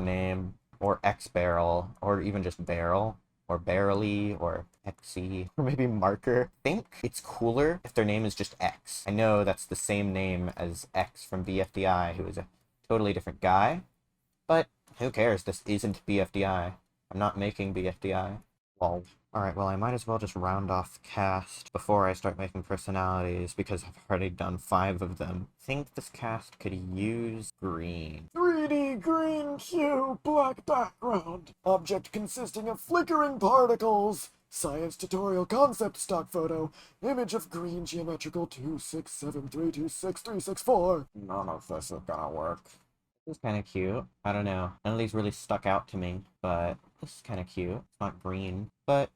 name, or X barrel, or even just barrel, or barrely, or XE, or maybe marker. I think it's cooler if their name is just X. I know that's the same name as X from BFDI, who is a totally different guy, but who cares? This isn't BFDI. I'm not making BFDI. Lol. Alright, well, I might as well just round off the cast before I start making personalities, because I've already done 5 of them. I think this cast could use green. 3D green hue, black background. Object consisting of flickering particles. Science tutorial concept stock photo. Image of green geometrical 267326364. None of this is gonna work. This is kind of cute. I don't know. None of these really stuck out to me, but this is kind of cute. It's not green, but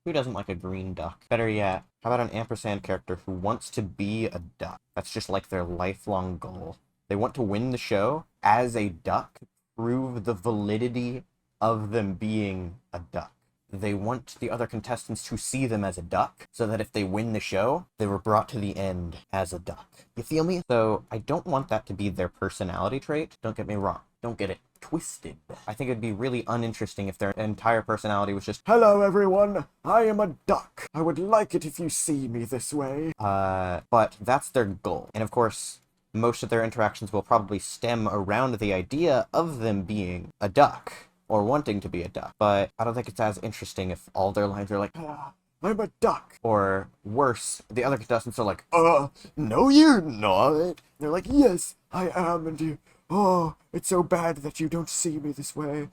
who doesn't like a green duck? Better yet, how about an ampersand character who wants to be a duck? That's just like their lifelong goal. They want to win the show as a duck, prove the validity of them being a duck. They want the other contestants to see them as a duck, so that if they win the show, they were brought to the end as a duck. You feel me? So I don't want that to be their personality trait. Don't get me wrong. Don't get it twisted. I think it'd be really uninteresting if their entire personality was just, hello everyone, I am a duck. I would like it if you see me this way. But that's their goal. And of course, most of their interactions will probably stem around the idea of them being a duck, or wanting to be a duck. But I don't think it's as interesting if all their lines are like, I'm a duck. or worse, the other contestants are like, No you're not. They're like, yes, I am, and you, it's so bad that you don't see me this way.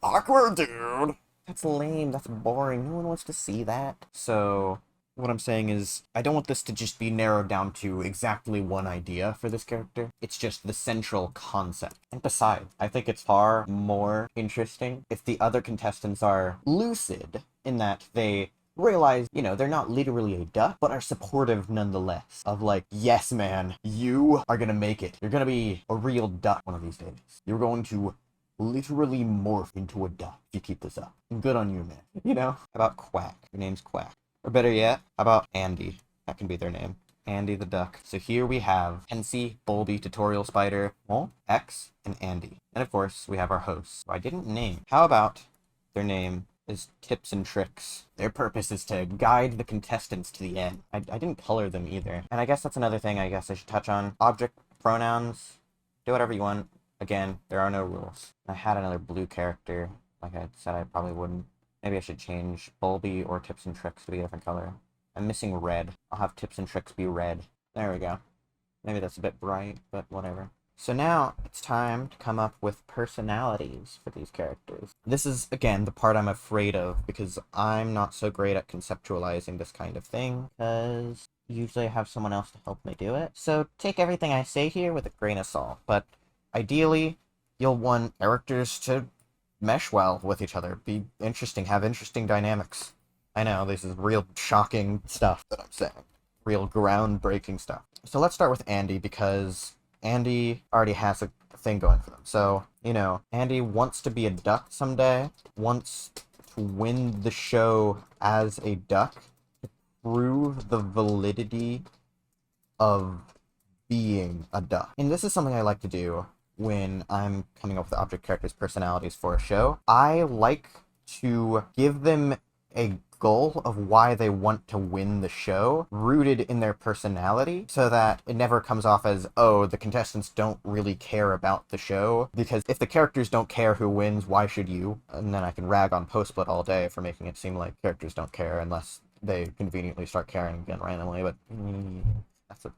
Awkward dude. that's lame, that's boring, no one wants to see that. So what I'm saying is, I don't want this to just be narrowed down to exactly one idea for this character. It's just the central concept. And besides, I think it's far more interesting if the other contestants are lucid in that they realize, you know, they're not literally a duck, but are supportive nonetheless. Of like, yes, man, you are gonna make it. You're gonna be a real duck one of these days. You're going to literally morph into a duck if you keep this up. Good on you, man. You know? How about Quack? Your name's Quack. Or better yet, how about Andy? That can be their name. Andy the duck. So here we have Pency, Bulby, Tutorial Spider, X, and Andy. And of course, we have our hosts, who I didn't name. How about their name is Tips and Tricks? Their purpose is to guide the contestants to the end. I didn't color them either. And I guess that's another thing I guess I should touch on. Object, pronouns, do whatever you want. Again, there are no rules. I had another blue character. Like I said, I probably wouldn't. Maybe I should change Bulby or Tips and Tricks to be a different color. I'm missing red. I'll have Tips and Tricks be red. There we go. Maybe that's a bit bright, but whatever. So now it's time to come up with personalities for these characters. This is, again, the part I'm afraid of, because I'm not so great at conceptualizing this kind of thing, because usually I have someone else to help me do it. So take everything I say here with a grain of salt, but ideally, you'll want characters to mesh well with each other, be interesting, have interesting dynamics. I know, this is real shocking stuff that I'm saying. Real groundbreaking stuff. So let's start with Andy, because Andy already has a thing going for them. So, you know, Andy wants to be a duck someday, wants to win the show as a duck, to prove the validity of being a duck. And this is something I like to do when I'm coming up with object characters' personalities for a show. I like to give them a goal of why they want to win the show, rooted in their personality, so that it never comes off as, oh, the contestants don't really care about the show, because if the characters don't care who wins, why should you? And then I can rag on Postsplit all day for making it seem like characters don't care unless they conveniently start caring again randomly, but that's a...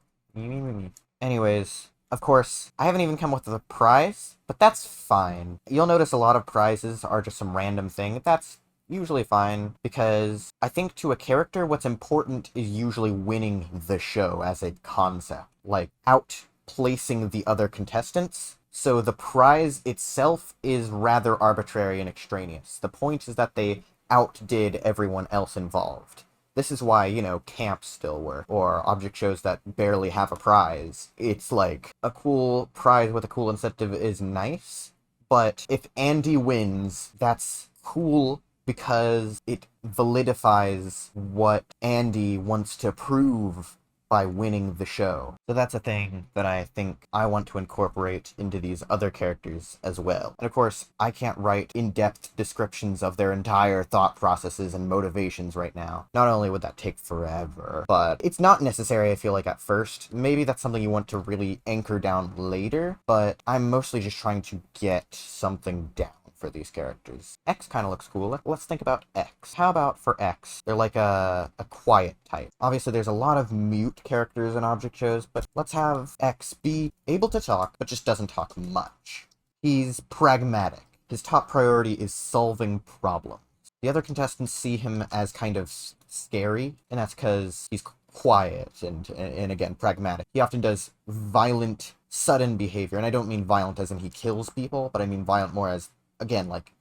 Anyways, of course, I haven't even come up with a prize, but that's fine. You'll notice a lot of prizes are just some random thing. That's usually fine, because I think to a character what's important is usually winning the show as a concept, like outplacing the other contestants. So the prize itself is rather arbitrary and extraneous. The point is that they outdid everyone else involved. This is why, camps still work, or object shows that barely have a prize. It's like, a cool prize with a cool incentive is nice, but if Andy wins, that's cool because it validifies what Andy wants to prove by winning the show. So that's a thing that I think I want to incorporate into these other characters as well. And of course, I can't write in-depth descriptions of their entire thought processes and motivations right now. Not only would that take forever, but it's not necessary, I feel like, at first. Maybe that's something you want to really anchor down later, but I'm mostly just trying to get something down for these characters. X kind of looks cool. Let's think about X. How about for X? They're like a quiet type. Obviously, there's a lot of mute characters in object shows, but let's have X be able to talk, but just doesn't talk much. He's pragmatic. His top priority is solving problems. The other contestants see him as kind of scary, and that's because he's quiet and again, pragmatic. He often does violent, sudden behavior, and I don't mean violent as in he kills people, but I mean violent more as, again, like,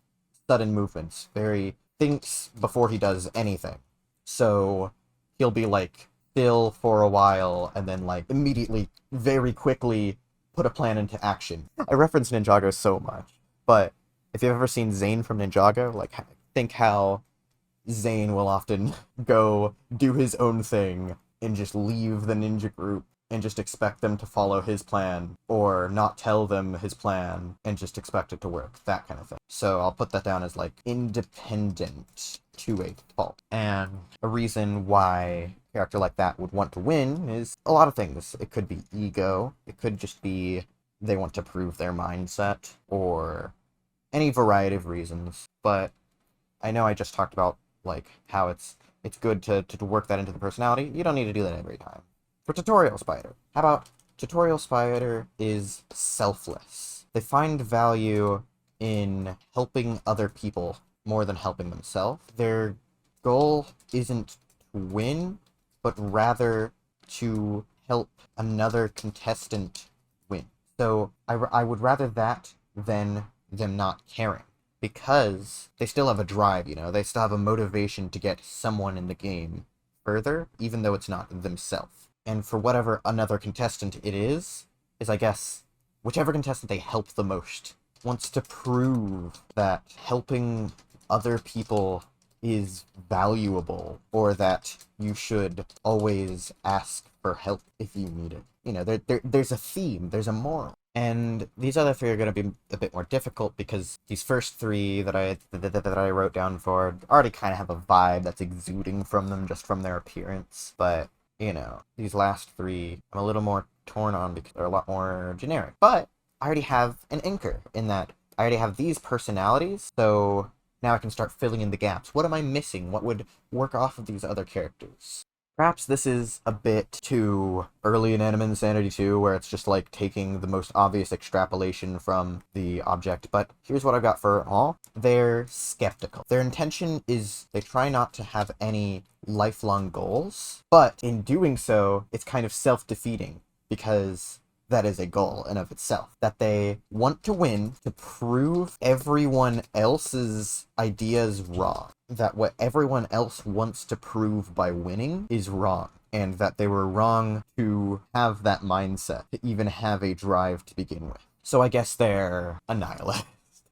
sudden movements. Very thinks before he does anything. So he'll be, like, still for a while, and then, like, immediately, very quickly, put a plan into action. I reference Ninjago so much, but if you've ever seen Zane from Ninjago, like, think how Zane will often go do his own thing and just leave the ninja group and just expect them to follow his plan, or not tell them his plan and just expect it to work, that kind of thing. So I'll put that down as, like, independent to a fault. And a reason why a character like that would want to win is a lot of things. It could be ego, it could just be they want to prove their mindset, or any variety of reasons. But I know I just talked about, like, how it's good to work that into the personality. You don't need to do that every time. For Tutorial Spider, how about Tutorial Spider is selfless. They find value in helping other people more than helping themselves. Their goal isn't to win, but rather to help another contestant win. So I would rather that than them not caring, because they still have a drive, they still have a motivation to get someone in the game further, even though it's not themselves. And for whatever another contestant it is I guess, whichever contestant they help the most wants to prove that helping other people is valuable, or that you should always ask for help if you need it. There's a theme, there's a moral. And these other three are going to be a bit more difficult, because these first three that I wrote down for already kind of have a vibe that's exuding from them just from their appearance. But these last three I'm a little more torn on because they're a lot more generic. But I already have an anchor in that I already have these personalities, so now I can start filling in the gaps. What am I missing? What would work off of these other characters? Perhaps this is a bit too early in Anime Insanity 2, where it's just like taking the most obvious extrapolation from the object, but here's what I've got for all. They're skeptical. Their intention is they try not to have any lifelong goals, but in doing so, it's kind of self-defeating, because that is a goal in of itself. That they want to win to prove everyone else's ideas wrong. That what everyone else wants to prove by winning is wrong. And that they were wrong to have that mindset, to even have a drive to begin with. So I guess they're a nihilist.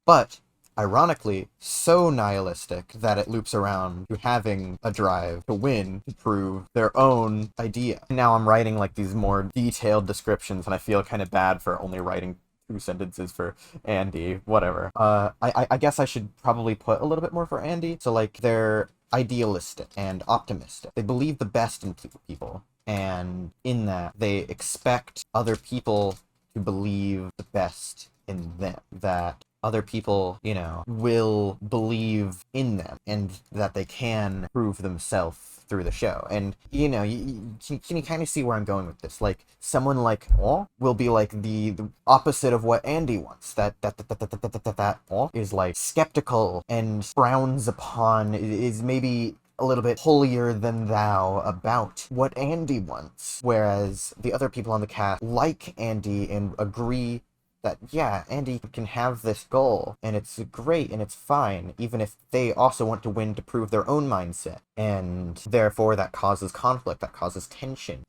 But ironically, so nihilistic that it loops around to having a drive to win, to prove their own idea. Now I'm writing like these more detailed descriptions, and I feel kind of bad for only writing 2 sentences for Andy, whatever. I guess I should probably put a little bit more for Andy. So like, they're idealistic and optimistic. They believe the best in people, and in that, they expect other people to believe the best in them. That other people, will believe in them, and that they can prove themselves through the show. And, can you kind of see where I'm going with this? Like, someone like will be like the opposite of what Andy wants. That is like skeptical and frowns upon, is maybe a little bit holier than thou about what Andy wants. Whereas the other people on the cast like Andy and agree that, yeah, Andy can have this goal, and it's great, and it's fine, even if they also want to win to prove their own mindset. And therefore, that causes conflict, that causes tension.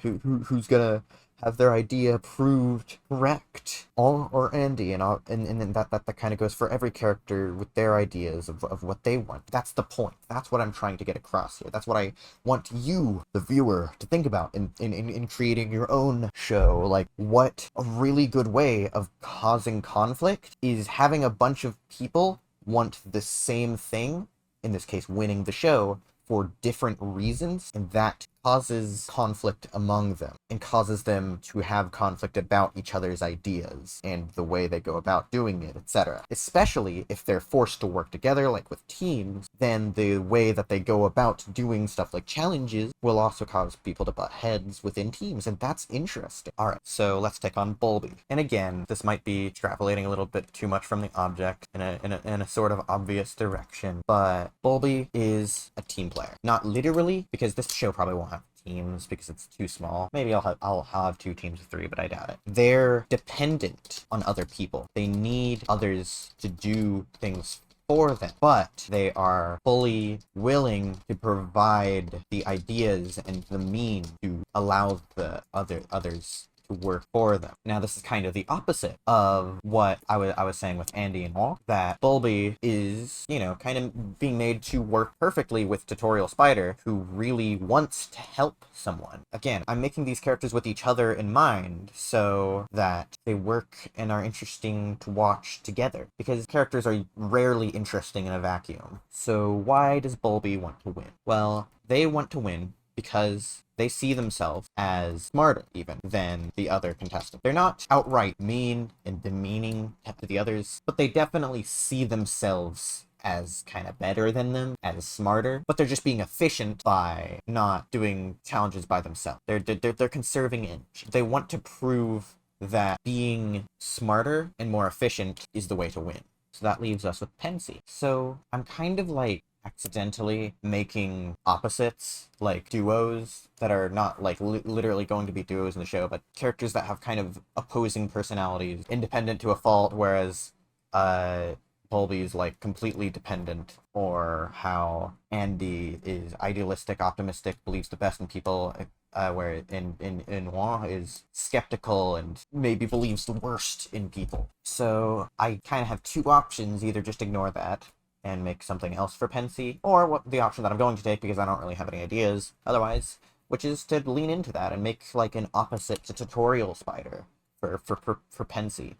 Who's gonna have their idea proved correct, or Andy, and then that kind of goes for every character with their ideas of what they want. That's the point. That's what I'm trying to get across here. That's what I want you, the viewer, to think about in creating your own show. Like, what a really good way of causing conflict is having a bunch of people want the same thing, in this case winning the show, for different reasons, and that causes conflict among them, and causes them to have conflict about each other's ideas, and the way they go about doing it, etc. Especially if they're forced to work together, like with teams, then the way that they go about doing stuff like challenges will also cause people to butt heads within teams, and that's interesting. Alright, so let's take on Bulby. And again, this might be extrapolating a little bit too much from the object in a sort of obvious direction, but Bulby is a team player. Not literally, because this show probably won't have teams because it's too small. Maybe I'll have 2 teams of 3, but I doubt it. They're dependent on other people. They need others to do things for them, but they are fully willing to provide the ideas and the means to allow the others to work for them. Now, this is kind of the opposite of what I was saying with Andy and Wall, that Bulby is, you know, kind of being made to work perfectly with Tutorial Spider, who really wants to help someone. Again, I'm making these characters with each other in mind so that they work and are interesting to watch together, because characters are rarely interesting in a vacuum. So why does Bulby want to win? Well, they want to win because they see themselves as smarter, even, than the other contestant. They're not outright mean and demeaning to the others, but they definitely see themselves as kind of better than them, as smarter, but they're just being efficient by not doing challenges by themselves. They're conserving energy. They want to prove that being smarter and more efficient is the way to win. So that leaves us with Pency. So I'm kind of like accidentally making opposites, like duos that are not like literally going to be duos in the show, but characters that have kind of opposing personalities, independent to a fault, whereas Bulby's like completely dependent, or how Andy is idealistic, optimistic, believes the best in people, where in Wah is skeptical and maybe believes the worst in people. So I kind of have 2 options: either just ignore that and make something else for Pency, or the option that I'm going to take, because I don't really have any ideas otherwise, which is to lean into that and make like an opposite to Tutorial Spider for Pency.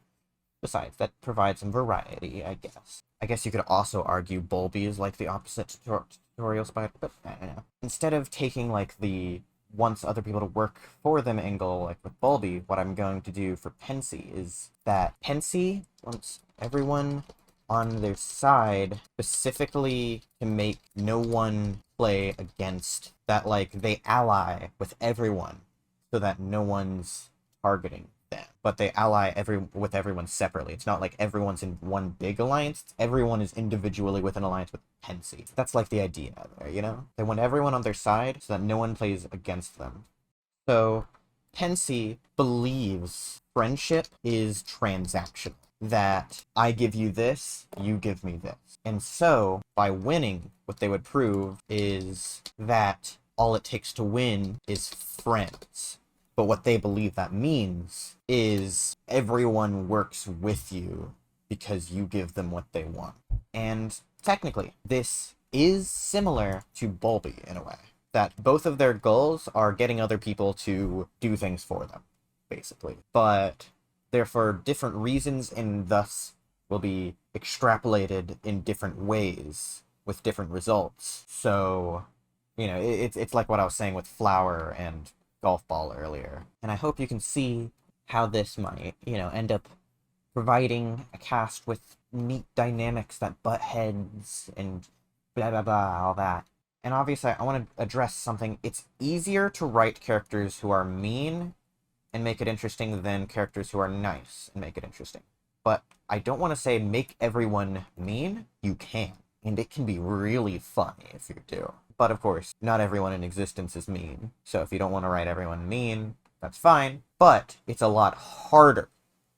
Besides, that provides some variety, I guess. I guess you could also argue Bulby is like the opposite to Tutorial Spider, but I don't know. Instead of taking like the wants other people to work for them angle, like with Bulby, what I'm going to do for Pency is that Pency wants everyone on their side, specifically to make no one play against that, like they ally with everyone so that no one's targeting them, but they ally with everyone separately. It's not like everyone's in one big alliance. Everyone is individually with an alliance with Pency. That's like the idea there, you know? They want everyone on their side so that no one plays against them. So Pency believes friendship is transactional, that I give you this, you give me this. And so, by winning, what they would prove is that all it takes to win is friends. But what they believe that means is everyone works with you because you give them what they want. And technically, this is similar to Bulby in a way, that both of their goals are getting other people to do things for them, basically. But they're for different reasons, and thus will be extrapolated in different ways with different results. So, you know, it's like what I was saying with flower and golf ball earlier. And I hope you can see how this might, you know, end up providing a cast with neat dynamics that butt heads and blah blah blah, all that. And obviously, I want to address something. It's easier to write characters who are mean and make it interesting than characters who are nice and make it interesting. But I don't want to say make everyone mean. You can. And it can be really funny if you do. But of course, not everyone in existence is mean. So if you don't want to write everyone mean, that's fine. But it's a lot harder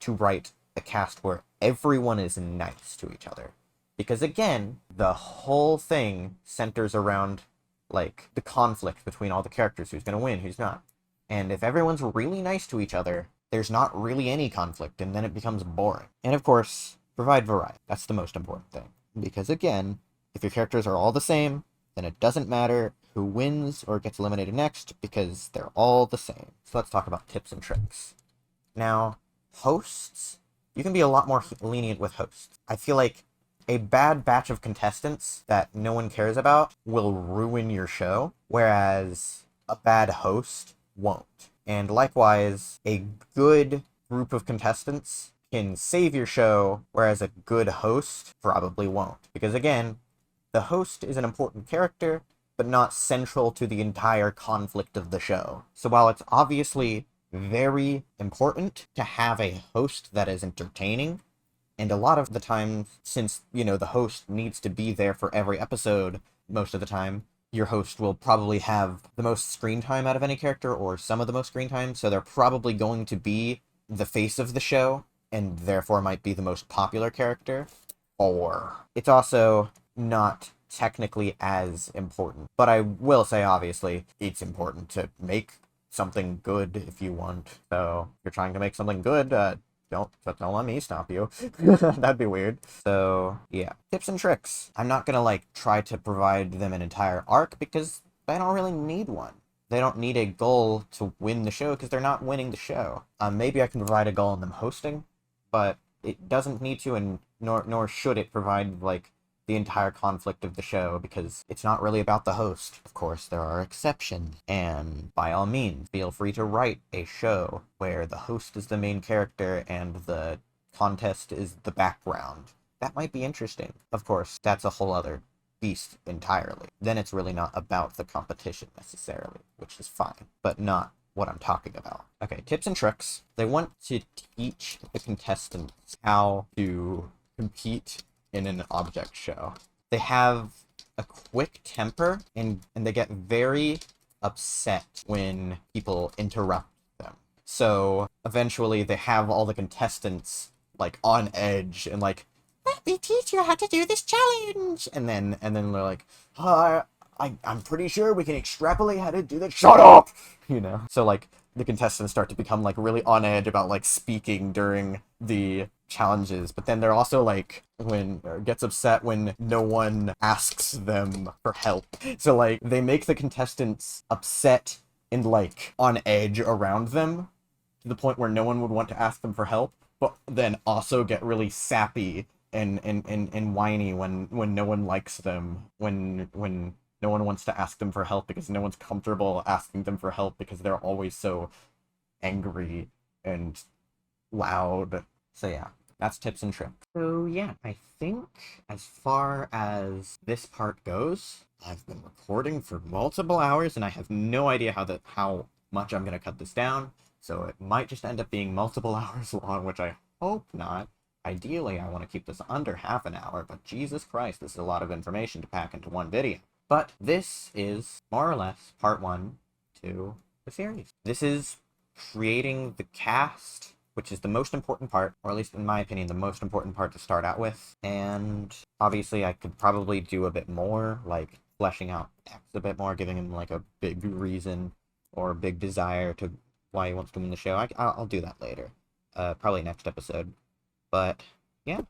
to write a cast where everyone is nice to each other. Because again, the whole thing centers around, like, the conflict between all the characters, who's going to win, who's not. And if everyone's really nice to each other, there's not really any conflict, and then it becomes boring. And of course, provide variety. That's the most important thing. Because again, if your characters are all the same, then it doesn't matter who wins or gets eliminated next, because they're all the same. So let's talk about tips and tricks. Now, hosts, you can be a lot more lenient with hosts. I feel like a bad batch of contestants that no one cares about will ruin your show, whereas a bad host won't. And likewise, a good group of contestants can save your show, whereas a good host probably won't. Because again, the host is an important character, but not central to the entire conflict of the show. So while it's obviously very important to have a host that is entertaining, and a lot of the time, since, you know, the host needs to be there for every episode most of the time, your host will probably have the most screen time out of any character, or some of the most screen time, so they're probably going to be the face of the show, and therefore might be the most popular character. Or it's also not technically as important. But I will say, obviously, it's important to make something good if you want. So if you're trying to make something good, don't let me stop you. That'd be weird. So yeah, tips and tricks. I'm not gonna like try to provide them an entire arc, because they don't really need one. They don't need a goal to win the show, because they're not winning the show. Maybe I can provide a goal in them hosting, but it doesn't need to, and nor should it provide like the entire conflict of the show, because it's not really about the host. Of course, there are exceptions, and by all means, feel free to write a show where the host is the main character and the contest is the background. That might be interesting. Of course, that's a whole other beast entirely. Then it's really not about the competition necessarily, which is fine, but not what I'm talking about. Okay, tips and tricks. They want to teach the contestants how to compete in an object show. They have a quick temper, and they get very upset when people interrupt them. So eventually they have all the contestants like on edge and like, let me teach you how to do this challenge. And then they're like, I'm pretty sure we can extrapolate how to do that. Shut up! You know? So like the contestants start to become like really on edge about like speaking during the challenges, but then they're also like gets upset when no one asks them for help. So like they make the contestants upset and like on edge around them to the point where no one would want to ask them for help, but then also get really sappy and whiny when no one likes them, when no one wants to ask them for help, because no one's comfortable asking them for help because they're always so angry and loud. So yeah, that's tips and tricks. So yeah, I think as far as this part goes, I've been recording for multiple hours, and I have no idea how much I'm going to cut this down. So it might just end up being multiple hours long, which I hope not. Ideally, I want to keep this under half an hour, but Jesus Christ, this is a lot of information to pack into one video. But this is more or less part 1 to the series. This is creating the cast, which is the most important part, or at least in my opinion, the most important part to start out with. And obviously I could probably do a bit more, like fleshing out X a bit more, giving him like a big reason or a big desire to why he wants to win the show. I'll do that later, probably next episode. But yeah,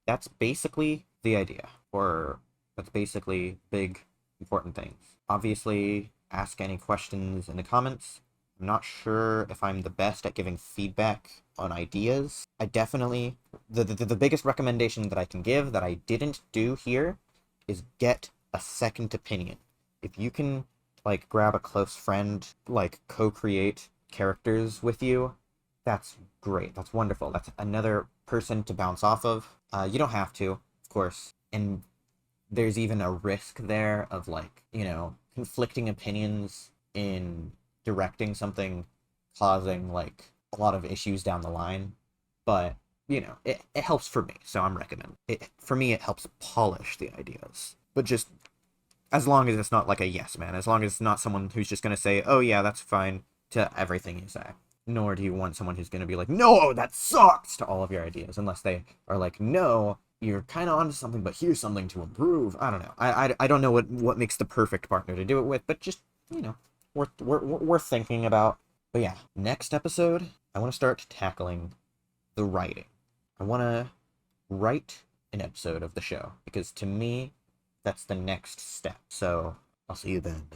that's basically the idea, or that's basically big, important things. Obviously, ask any questions in the comments. I'm not sure if I'm the best at giving feedback on ideas. I definitely, the biggest recommendation that I can give that I didn't do here is get a second opinion. If you can, like, grab a close friend, like, co-create characters with you, that's great. That's wonderful. That's another person to bounce off of. You don't have to, of course. And there's even a risk there of, like, you know, conflicting opinions in directing something causing, like, a lot of issues down the line. But, you know, it helps for me, so I'm recommending it. For me, it helps polish the ideas. But just, as long as it's not like a yes man, as long as it's not someone who's just going to say, oh yeah, that's fine, to everything you say. nor do you want someone who's going to be like, no, that sucks, to all of your ideas, unless they are like, no, you're kind of onto something, but here's something to improve. I don't know. I don't know what makes the perfect partner to do it with, but just, you know, worth thinking about. But yeah, next episode, I want to start tackling the writing. I want to write an episode of the show, because to me, that's the next step. So I'll see you then.